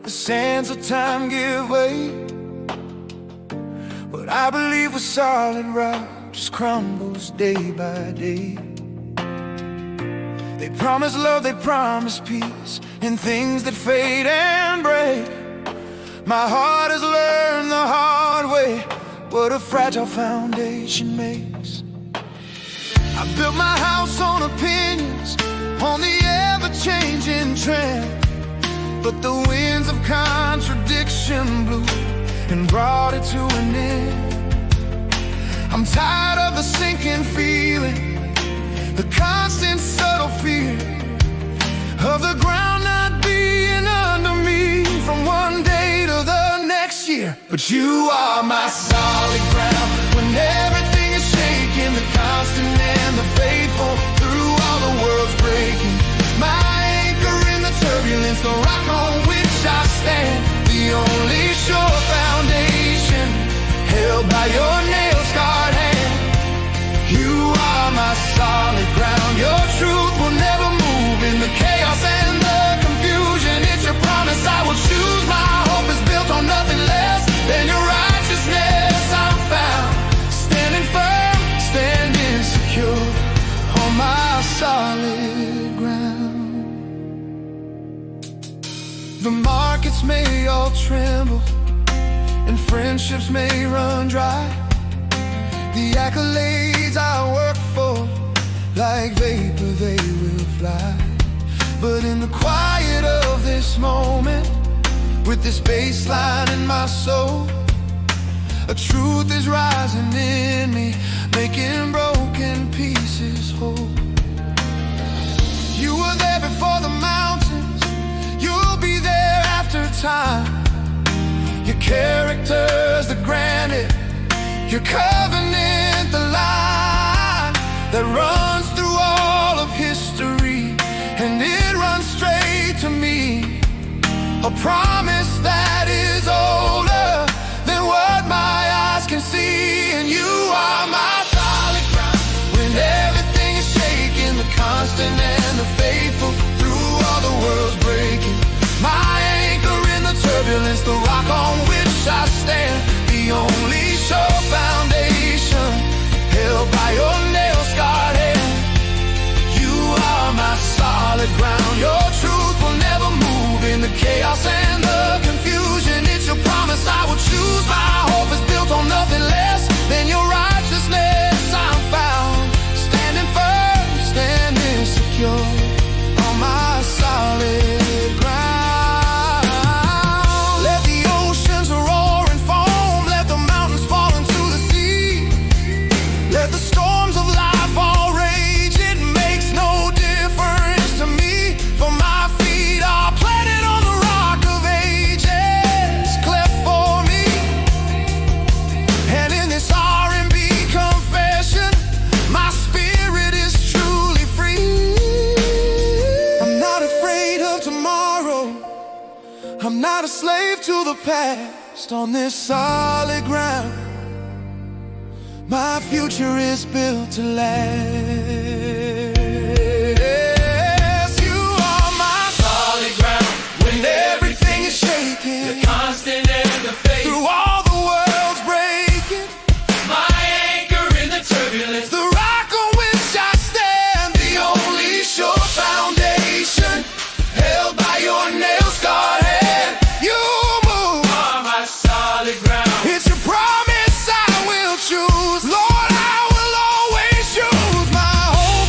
The sands of time give way, but I believe a solid rock just crumbles day by day. They promise love, they promise peace in things that fade and break. My heart has learned the hard way what a fragile foundation makes. I built my house on opinions, on the ever-changing trend, but the winds of contradiction blew and brought it to an end. I'm tired of the sinking feeling, the constant subtle fear of the ground not being under me from one day to the next year. But you are my solid ground when everything is shaking, the constant and the faithful through all the world's breaking. My anchor in the turbulence, the rock on which I stand, the only sure foundation held by your nail-scarred hand. You are my solid ground, your truth will never move in the chaos and the confusion. It's your promise I will choose. My hope is built on nothing less than your righteousness. I'm found standing firm, standing secure on my solid ground. The markets may all tremble and friendships may run dry. The accolades I work for, like vapor they will fly. But in the quiet of this moment, with this bass line in my soul, a truth is rising in me, making broken pieces whole. You were there before the mountains, you'll be there after time. Your character's the granite, your covenant the line that runs through all of history, and it runs straight to me. A promise that is older than what my eyes can see. And you are my solid ground when everything is shaking, the constant and the faithful through all the world's breaking. My anchor in the turbulence, the rock on which I stand, the only sure foundation held by your nail-scarred hand. You are my solid ground, your truth will never move in the chaos and the confusion. It's your promise I will choose. My hope is built on nothing less than your righteousness. I'm found standing firm, standing secure on my solid ground. Let the oceans roar and foam, let the mountains fall into the sea, let the storms of life all rage, it makes no difference to me. For my feet are planted on the rock of ages, cleft for me. And in this R&B confession, my spirit is truly free. I'm not afraid of tomorrow, I'm not a slave to the past. On this solid ground, my future is built to last. You are my solid ground when everything is shaking, the constant and the faith through all the world's breaking. My anchor in the turbulence, the rock on which I stand, the only sure foundation held by your nail-scarred hand. You move on my solid ground, it's your promise I will choose. Lord, I will always choose. My hope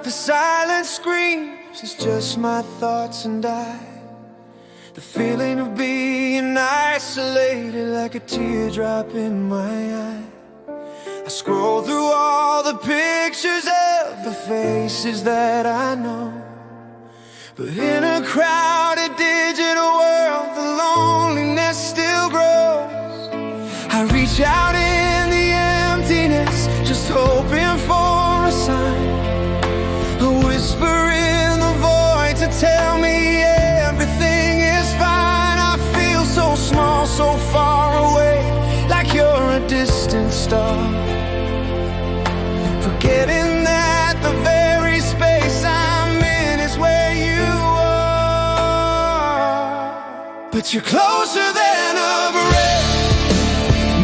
The silence screams, it's just my thoughts and I. The feeling of being isolated like a teardrop in my eye. I scroll through all the pictures of the faces that I know, but in a crowded digital world, the loneliness still grows. I reach out in the emptiness, just hoping for a sign, a whisper in the void to tell me everything is fine. I feel so small, so far away, like you're a distant star, forgetting that the very space I'm in is where you are. But you're closer than a breath,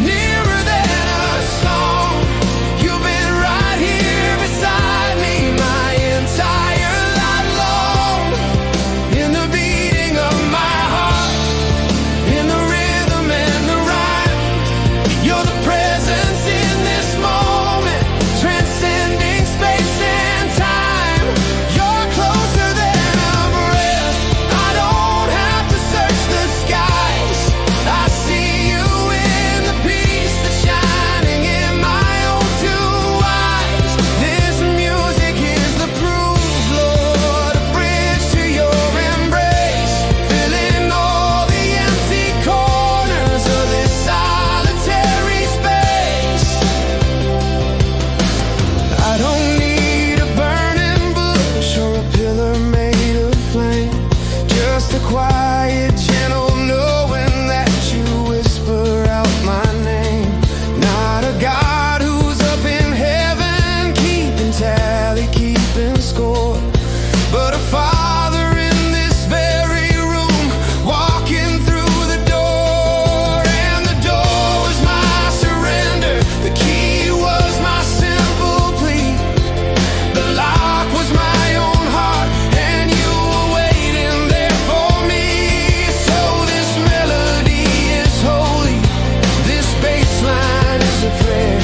nearer than a song. You've been right here beside me my entire life long. In the beating of my heart, in the rhythm and the rhyme, you're the presence in this moment, transcending space and time. You're closer than a breath. I don't have to search the skies. I see you in the peace that's shining in my own two eyes. This music is the proof, Lord, a bridge to your embrace, filling all the empty corners of this solitary space. I don't need a burning bush or a pillar made of flame, just a quiet, gentle knowing that you whisper out my name. Not a God who's up in heaven keeping tally, keeping score, but a Father in this very room, walking through the door. And the door was my surrender, the key was my simple plea, the lock was my own heart, and you were waiting there for me. So this melody is holy, this bass line is a prayer,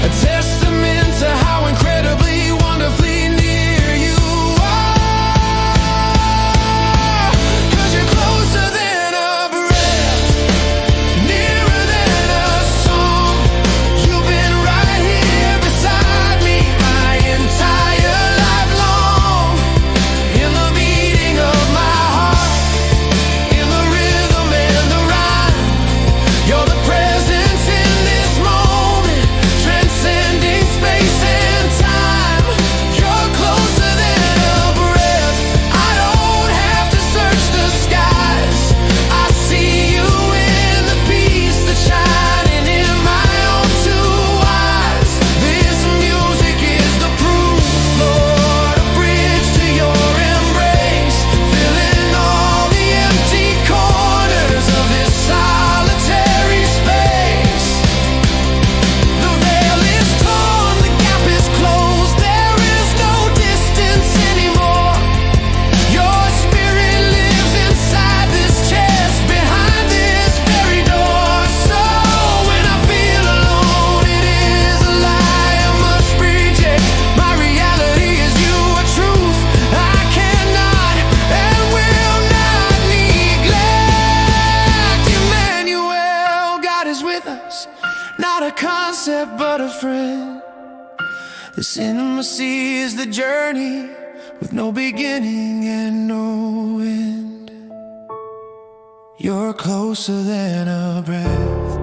a testament to how incredibly, wonderfully near you are. 'Cause you're closer than a breath, nearer than a song. You've been right here beside me my entire life long. In the beating of my heart, in the rhythm and the rhyme, you're the presence in this moment, transcending space and time. You're closer than a breath. I don't have to search the skies. I see you in the peace that's shining in my own two eyes. This music is the proof, Lord, a bridge to your embrace, filling all the empty corners of this solitary space. The veil is torn, the gap is closed, there is no distance anymore. Your spirit lives inside this chest, behind this very door. So when I feel alone, it is a lie I must reject. My reality is you are truth, I cannot and will not neglect. Emmanuel, God is with us, not a concept but a friend. This intimacy is the journey with no beginning and no end. You're closer than a breath,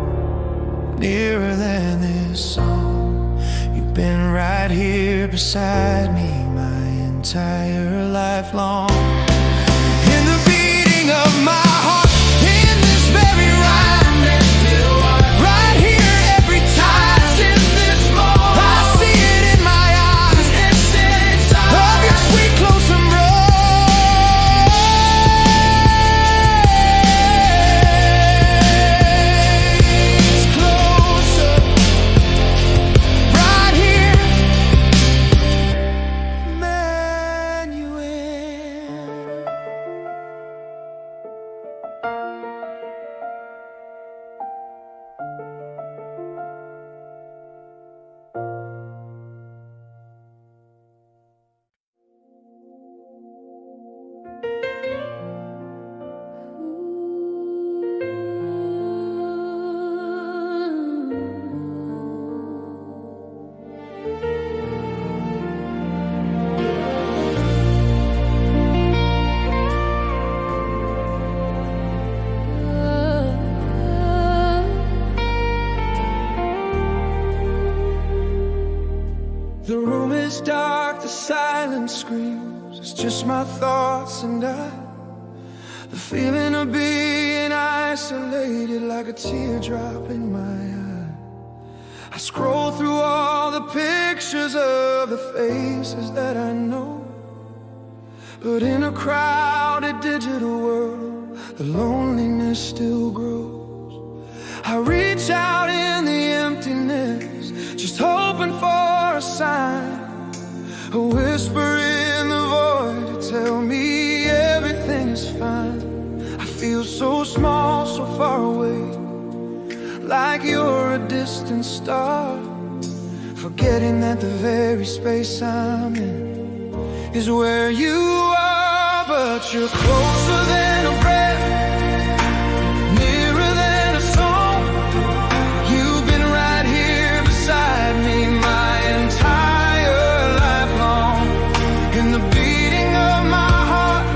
nearer than this song. You've been right here beside me my entire life long. In the beating of my heart, in this very rhyme, right here every time. I see it in my eyes, of your sweet close embrace. Closer, right here, Emmanuel. just my thoughts and I. The feeling of being isolated like a teardrop in my eye. I scroll through all the pictures of the faces that I know, but in a crowded digital world, the loneliness still grows. I reach out in the emptiness, just hoping for a sign, a whisper in the void to tell me everything is fine. I feel so small, so far away, like you're a distant star, forgetting that the very space I'm in is where you are. But you're closer than a breath, nearer than a song. You've been right here beside me my entire life long. In the beating of my heart,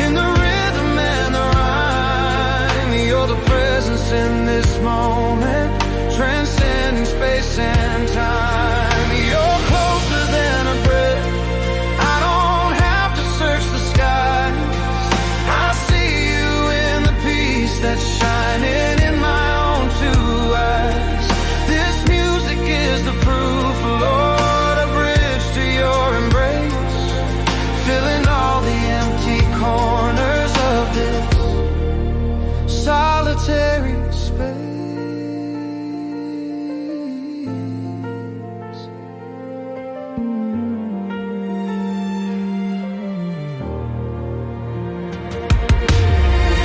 in the rhythm and the rhyme, you're the presence in this moment, transcending space and time. You're closer than a breath, I don't have to search the skies. I see you in the peace that's shining in my own two eyes. This music is the proof, Lord, a bridge to your embrace, filling all the empty corners of this solitary space.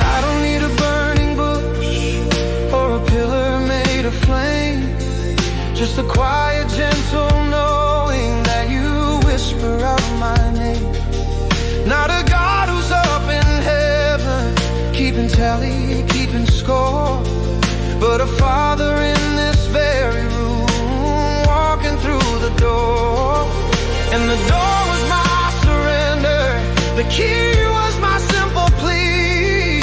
I don't need a burning bush or a pillar made of flame, just a quiet, gentle knowing that you whisper out my name. Not a God who's up in heaven, keeping tally, keeping score, but a Father in this very room, walking through the door. And the door was my surrender, the key was my simple plea,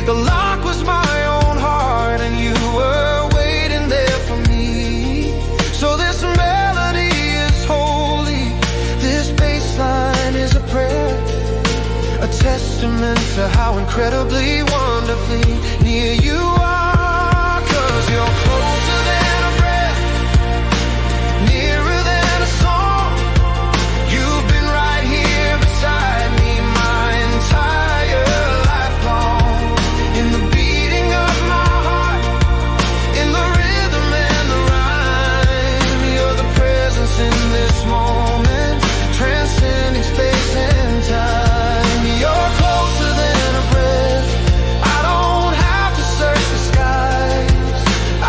the lock was my own heart, and you were waiting there for me. So this melody is holy, this bass line is a prayer, a testament to how incredibly, wonderfully near you are. 'Cause you're closer than a breath, nearer than a song. You've been right here beside me my entire life long. In the beating of my heart, in the rhythm and the rhyme, you're the presence in this moment, transcending space and time. You're closer than a breath, I don't have to search the skies.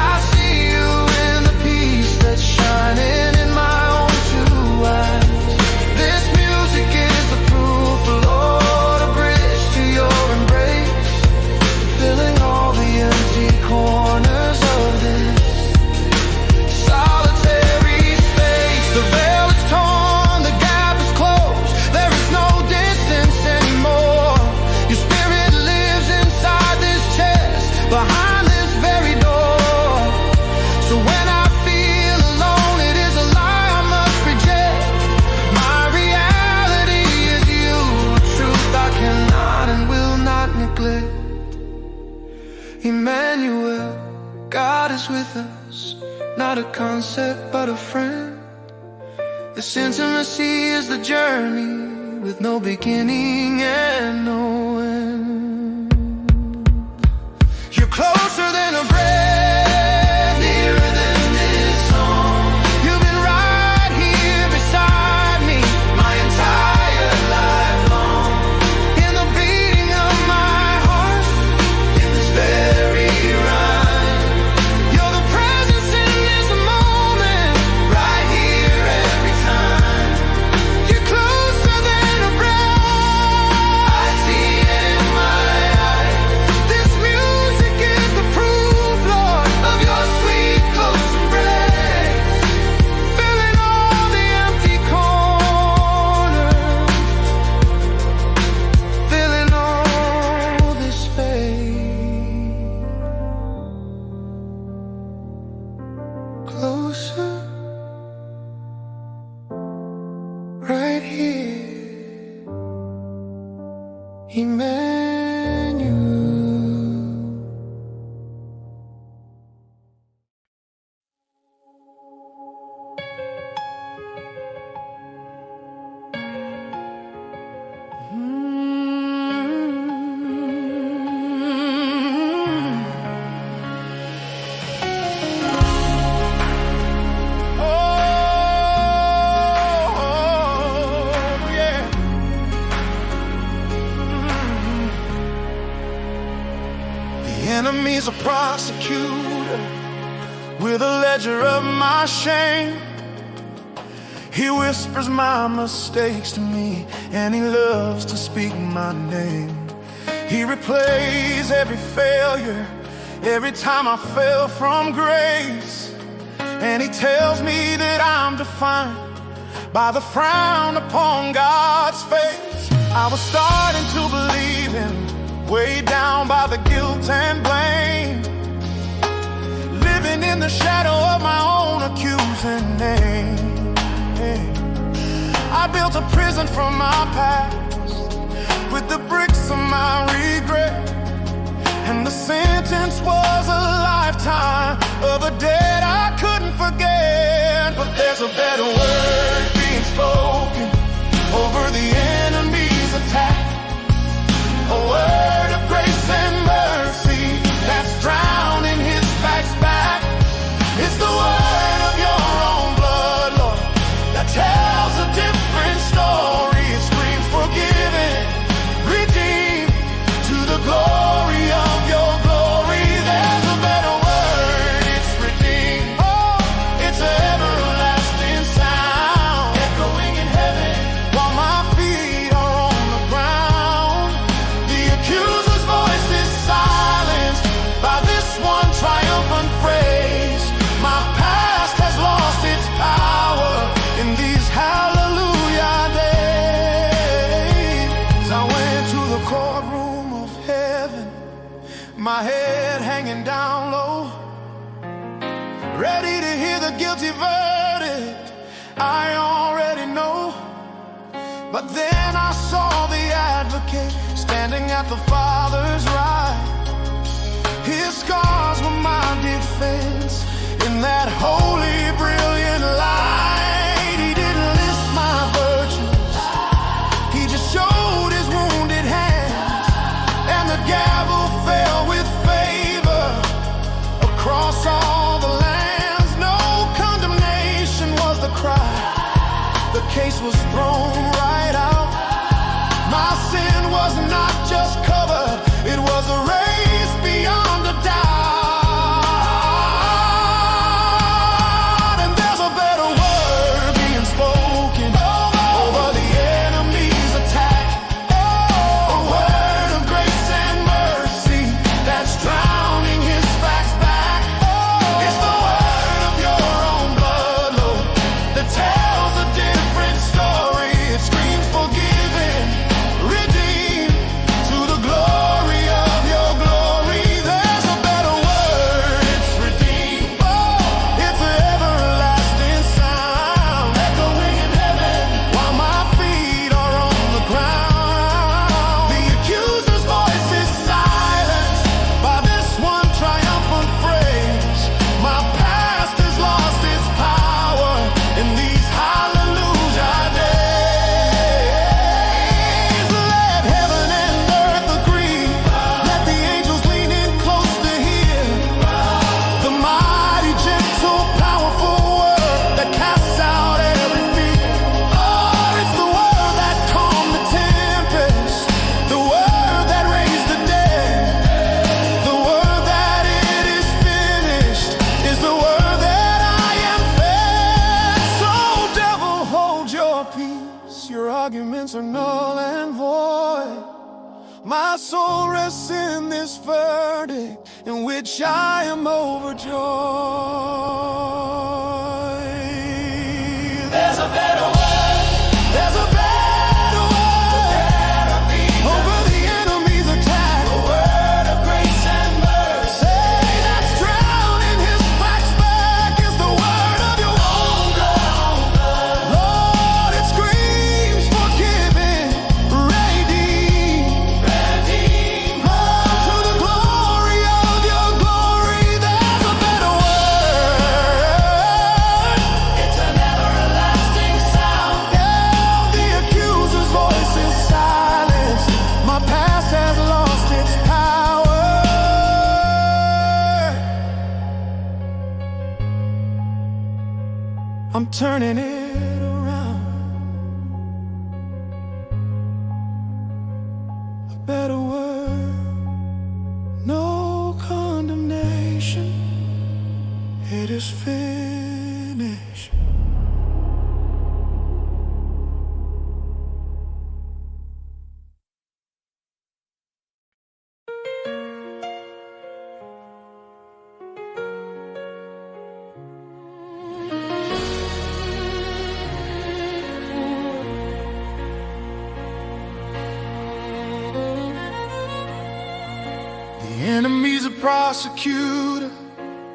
I see you in the peace that's shining in my own two eyes. This music is the proof, Lord, a bridge to your embrace, filling all the empty corners of this solitary space. The veil is torn, the gap is closed, there is no distance anymore. Your spirit lives inside this chest, behind this very door. So when I feel alone, it is a lie I must reject. My reality is you, a truth I cannot and will not neglect. Emmanuel, God is with us, not a concept but a friend. This intimacy is the journey with no beginning and no end. You're closer than a breath, nearer than this song. You've been right here beside me my entire life long. In the beating of my heart, in this very rhyme, you're the presence in this moment, right here every time. You're closer than a breath, I see Emmanuel. Enemy's a prosecutor with a ledger of my shame. He whispers my mistakes to me, and he loves to speak my name. He replays every failure, every time I fell from grace. And he tells me that I'm defined by the frown upon God's face. I was starting to believe him, weighed down by the guilt and blame, living in the shadow of my own accusing name. I built a prison from my past with the bricks of my regret, and the sentence was a lifetime of a debt I couldn't forget. But there's a better word being spoken over the enemy's attack, a word of grace and mercy that's drowning his facts back. It's the word of your own blood, Lord, that tells a different story. It screams forgiven, redeemed, to the glory of your glory. There's a better word, it's redeemed. Oh, it's an everlasting sound, echoing in heaven while my feet are on the ground. The accuser's voice is silenced by this one triumphant phrase. My past has lost its power in these hallelujah days. I went to the courtroom of heaven, my head hanging down low, ready to hear the guilty verdict I already know. But then I saw the advocate standing at the Father's right. His scars were my defense in that holy, brilliant light. He didn't list my virtues, he just showed his wounded hands, and the gavel fell with favor across all the lands. No condemnation was the cry, the case was thrown right out. My sin was not just covered, it was erased beyond a doubt. And there's a better word being spoken over the enemy's attack, a word of grace and mercy that's drowning his facts back. It's the word of your own blood, Lord, that tells a different story. It screams forgiven, redeemed, to the glory of your glory. There's a better word, it's redeemed. Oh, it's an everlasting sound, echoing in heaven while my feet are on the ground. The accuser's voice is silenced by this one triumphant phrase. My past has lost its power in these hallelujah days. Let heaven and earth agree, let the angels lean in close to hear the mighty, gentle, powerful word that casts out every fear. Oh, it's the word that calmed the tempest, the word that raised the dead, the word that it is finished is the word that I am fed. So devil, hold your peace, your arguments are null and void. My soul rests in this verdict in which I am overjoyed. There's a better word, there's a better word over the enemy's attack, a word of grace and mercy that's drowning his facts back. Is the word of your own blood, Lord, it screams forgiven, redeemed, I'm turning it around. A better word, no condemnation. It is finished. The enemy's a prosecutor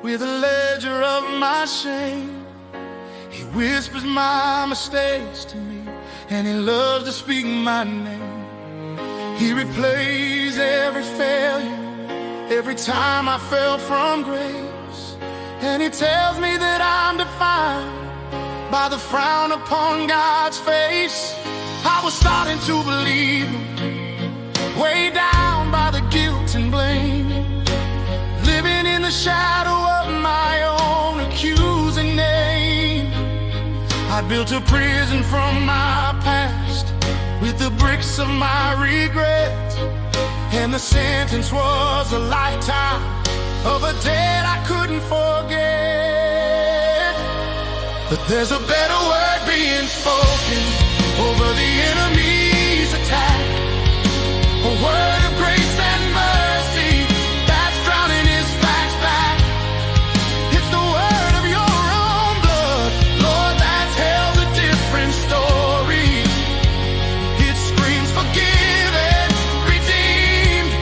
with a ledger of my shame. He whispers my mistakes to me, and he loves to speak my name. He replays every failure, every time I fell from grace. And he tells me that I'm defined by the frown upon God's face. I was starting to believe him, way down by the guilt and blame, living in the shadow of my own accusing name. I built a prison from my past with the bricks of my regret, and the sentence was a lifetime of a debt I couldn't forget. But there's a better word being spoken over the enemy's attack, a word of grace and mercy that's drowning his facts back. It's the word of your own blood, Lord, that tells a different story. It screams forgiven, redeemed,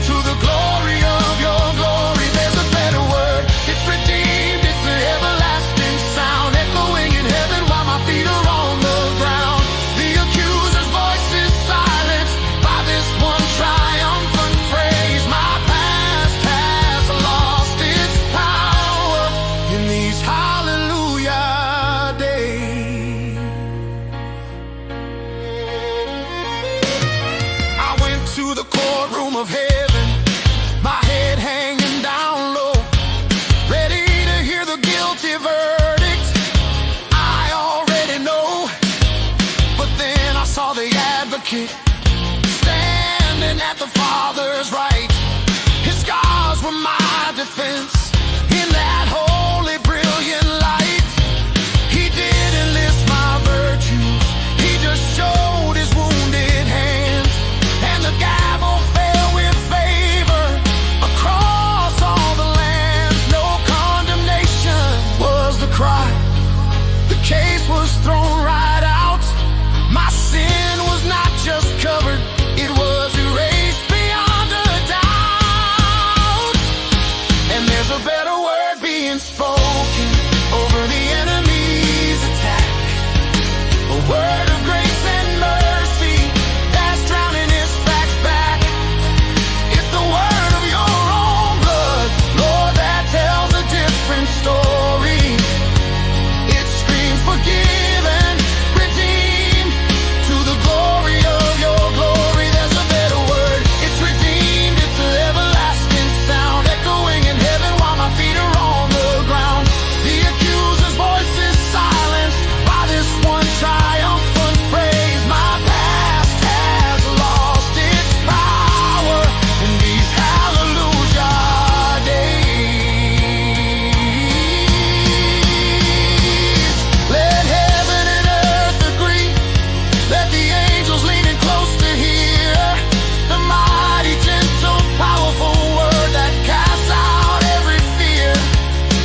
to the glory of your glory. There's a better word, it's redeemed, it's the everlasting sound, echoing in heaven while my feet are on the ground. The accuser's voice is silenced by this one triumphant phrase. My past has lost its power in these hallelujah days. I went to the courtroom of heaven, my head hanging down low, ready to hear the guilty verdict. I already know, but then I saw the advocate standing at the Father's right. His scars were my defense in that holy, brilliant light. He didn't list my virtues, he just showed his wounded hand, and the gavel fell with favor across all the lands. No condemnation was the cry, the case was thrown right out. My sin was not just covered, it was erased beyond a doubt. And there's a better word being spoken over the enemy's attack, a word of grace and mercy that's drowning his facts back. It's the word of your own blood, Lord, that tells a different story. It screams forgiven, redeemed, to the glory of your glory. There's a better word, it's redeemed, it's the everlasting sound, echoing in heaven while my feet are on the ground. The accuser's voice is silenced by this one triumphant phrase. My past has lost its power in these hallelujah days. Let heaven and earth agree, let the angels leaning close to hear the mighty, gentle, powerful word that casts out every fear.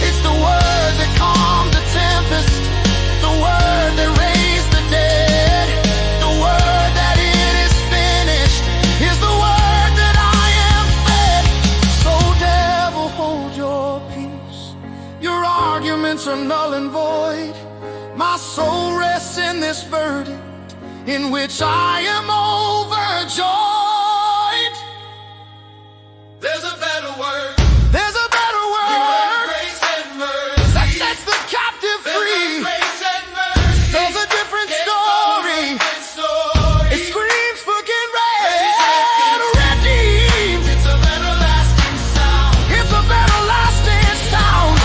It's the word that calmed the tempest, the word that raised the dead, the word that it is finished, is the word that I am fed. So devil, hold your peace, your arguments are null and void. My soul rests in this verdict in which I am overjoyed. There's a better word, there's a better word, grace and mercy that sets the captive free. Grace and mercy, there's a different story. It screams forgiven, redeemed. It's a better lasting sound, it's a better lasting sound.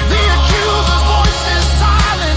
The accuser's voice is silent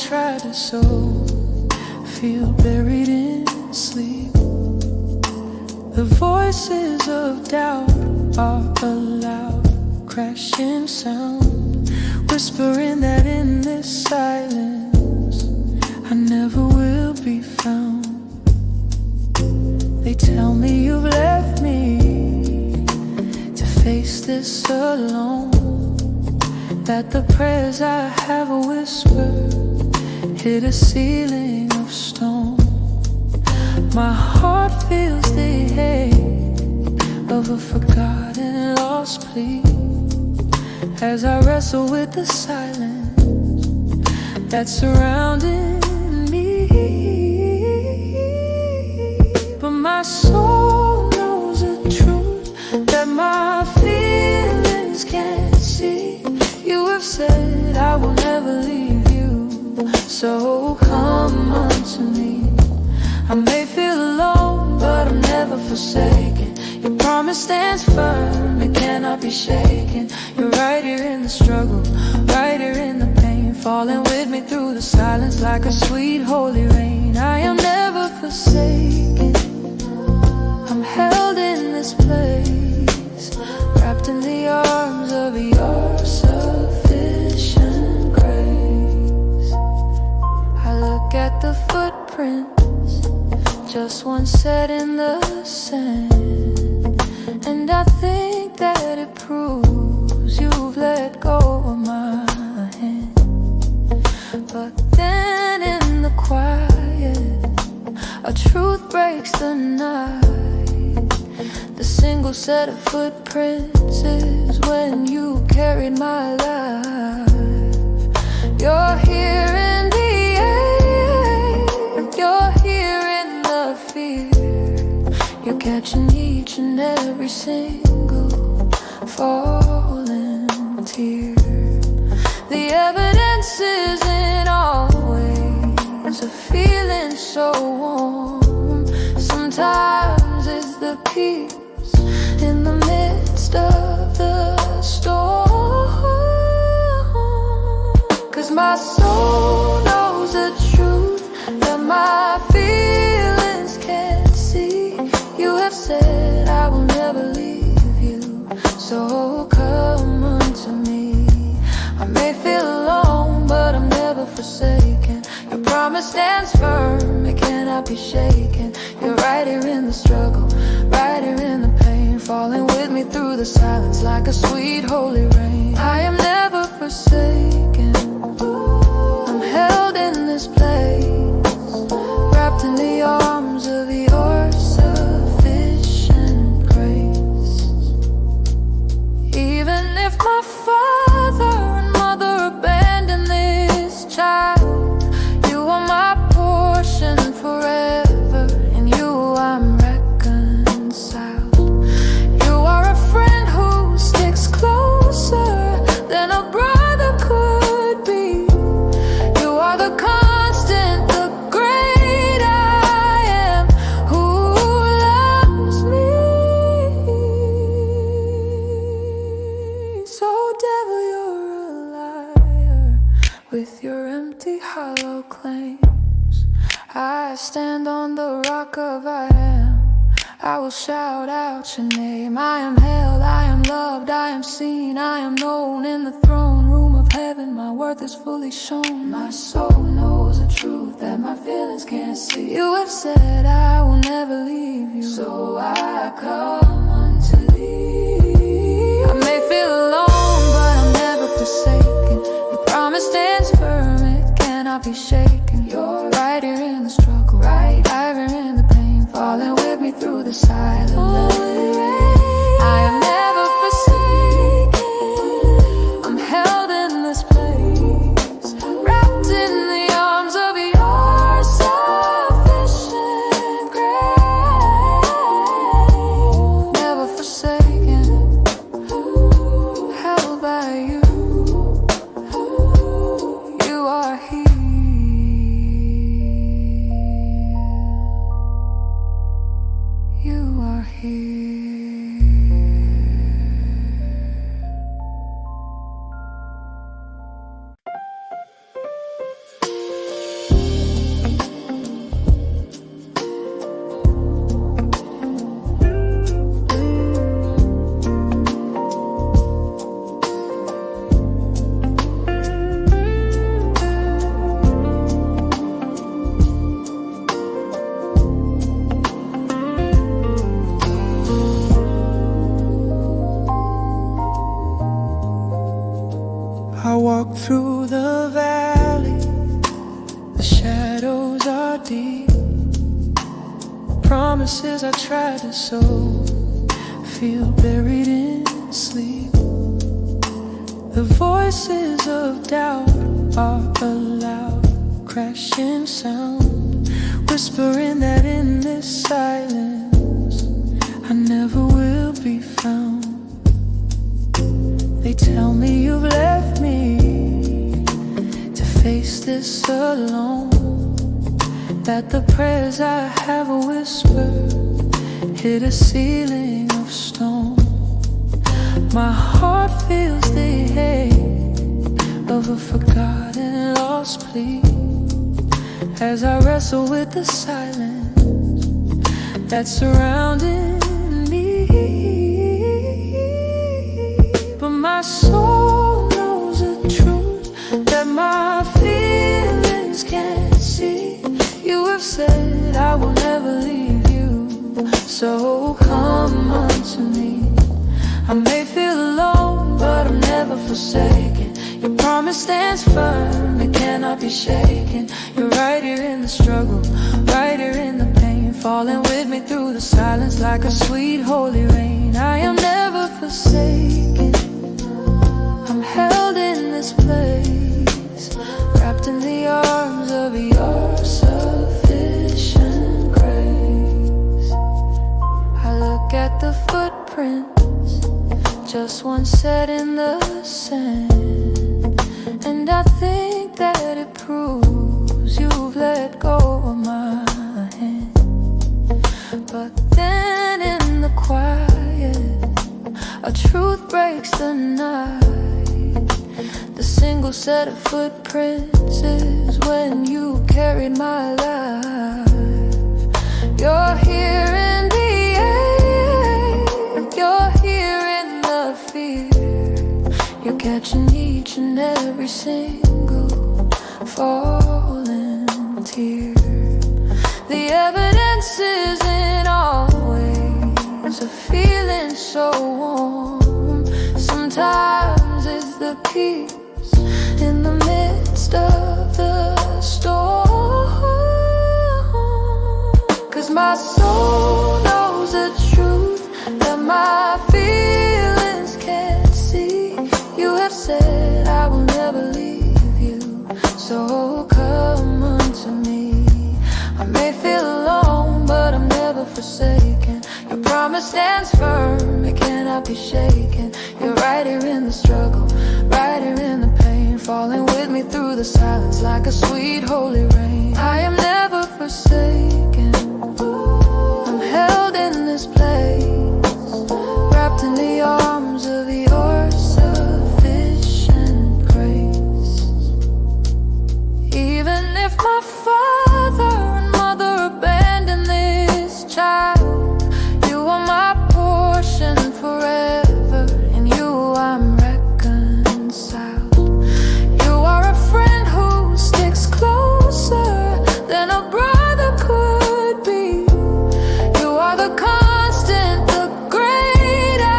try to sow feel buried in sleep. The voices of doubt are a loud crashing sound, whispering that in this silence I never will be found. They tell me you've left me to face this alone, that the prayers I have whispered hit a ceiling of stone. My heart feels the ache of a forgotten lost plea as I wrestle with the silence that's surrounding me. But my soul knows the truth that my feelings can't see. You have said I will never leave you, so come unto me. I may feel alone, but I'm never forsaken. Your promise stands firm, it cannot be shaken. You're right here in the struggle, right here in the pain, falling with me through the silence like a sweet holy rain. I am never forsaken, I'm held in this place, wrapped in the arms of your sufficient grace. I look at the footprints, just one set in the sand, and I think that it proves you've let go of my hand. But then in the quiet, a truth breaks the night. The single set of footprints is when you carried my life. You're here in the air, you're here in the fear. You're catching each and every single falling tear. The evidence isn't always a feeling so warm. Sometimes it's the peace in the midst of the storm. 'Cause my soul knows the truth that my feelings can't see. You have said I will never leave you, so come unto me. I may feel alone, but I'm never forsaken. Your promise stands firm, it cannot be shaken. You're right here in the struggle, right here in the pain, falling with me through the silence like a sweet holy rain. I am never forsaken, I'm held in this place, wrapped in the arms of your sufficient grace. Even if my father and mother abandoned this child, you are my portion forever. In you I'm reconciled. You are a friend who sticks closer than a brother could be. You are the constant, the great I am, who loves me. So devil, you're a liar with your empty hollow claims. I stand on the rock of I am, I will shout out your name. I am held, I am loved, I am seen, I am known in the throne room of heaven. My worth is fully shown. My soul knows the truth that my feelings can't see. You have said I will never leave you, so I come unto thee. I may feel alone, but I'm never forsaken. Your promise stands firm, it cannot be shaken. You're right here in the struggle, right here in the pain, falling with me through the silent rain. I am never forsaken, I'm held in this place, wrapped in the arms of your sufficient grace. Never forsaken, held by you. You are here, you are here. wounds are deep. Promises I tried to sow feel buried in sleep. The voices of doubt are a loud crashing sound, whispering that in this silence I never will be found. They tell me you've left me to face this alone, that the prayers I have whispered hit a ceiling of stone. My heart feels the hate of a forgotten lost plea as I wrestle with the silence that's surrounding me. But my soul knows the truth that my feelings can't see. You have said I will never leave you, so come unto me. I may feel alone, but I'm never forsaken. Your promise stands firm, it cannot be shaken. You're right here in the struggle, right here in the pain, falling with me through the silence like a sweet holy rain. I am never forsaken, I'm held in this place, wrapped in the arms of your sufficient grace. I look at the footprints, just one set in the sand, and I think that it proves you've let go of my hand. But then in the quiet, a truth breaks the night. The single set of footprints is when you carried my life. You're here in the air, you're here in the fear. You're catching each and every single falling tear. The evidence isn't always a feeling so warm. Sometimes it's the peace in the midst of the storm. 'Cause my soul knows the truth that my feelings can't see. You have said I will never leave you, so come unto me. I may feel alone, but I'm never forsaken. Your promise stands firm, it cannot be shaken. You're right here in the struggle, right here in the pain, falling with me through the silence like a sweet holy rain. I am never forsaken, I'm held in this place, wrapped in the arms of your sufficient grace. Even if my father and mother abandon this child, you are my portion forever. In you I'm reconciled. You are a friend who sticks closer than a brother could be. You are the constant, the great I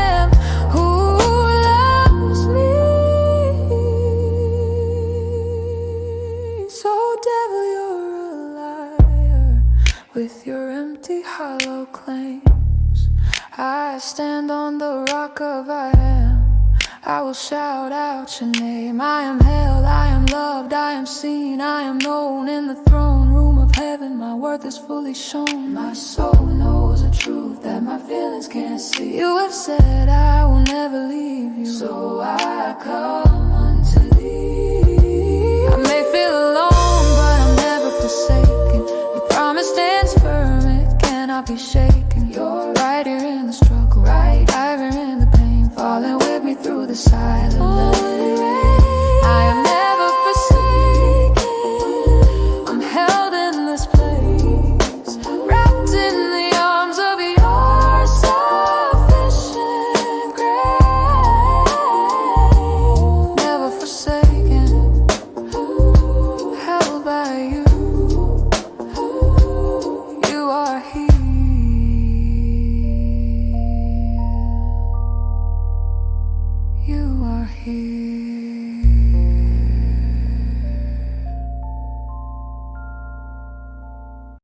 am, who loves me. So devil, you're a liar with your empty hollow claims. I stand on the rock of I am, I will shout out your name. I am held, I am loved, I am seen, I am known in the throne room of heaven. My worth is fully shown. My soul knows the truth that my feelings can't see. You have said I will never leave you, so I come unto thee.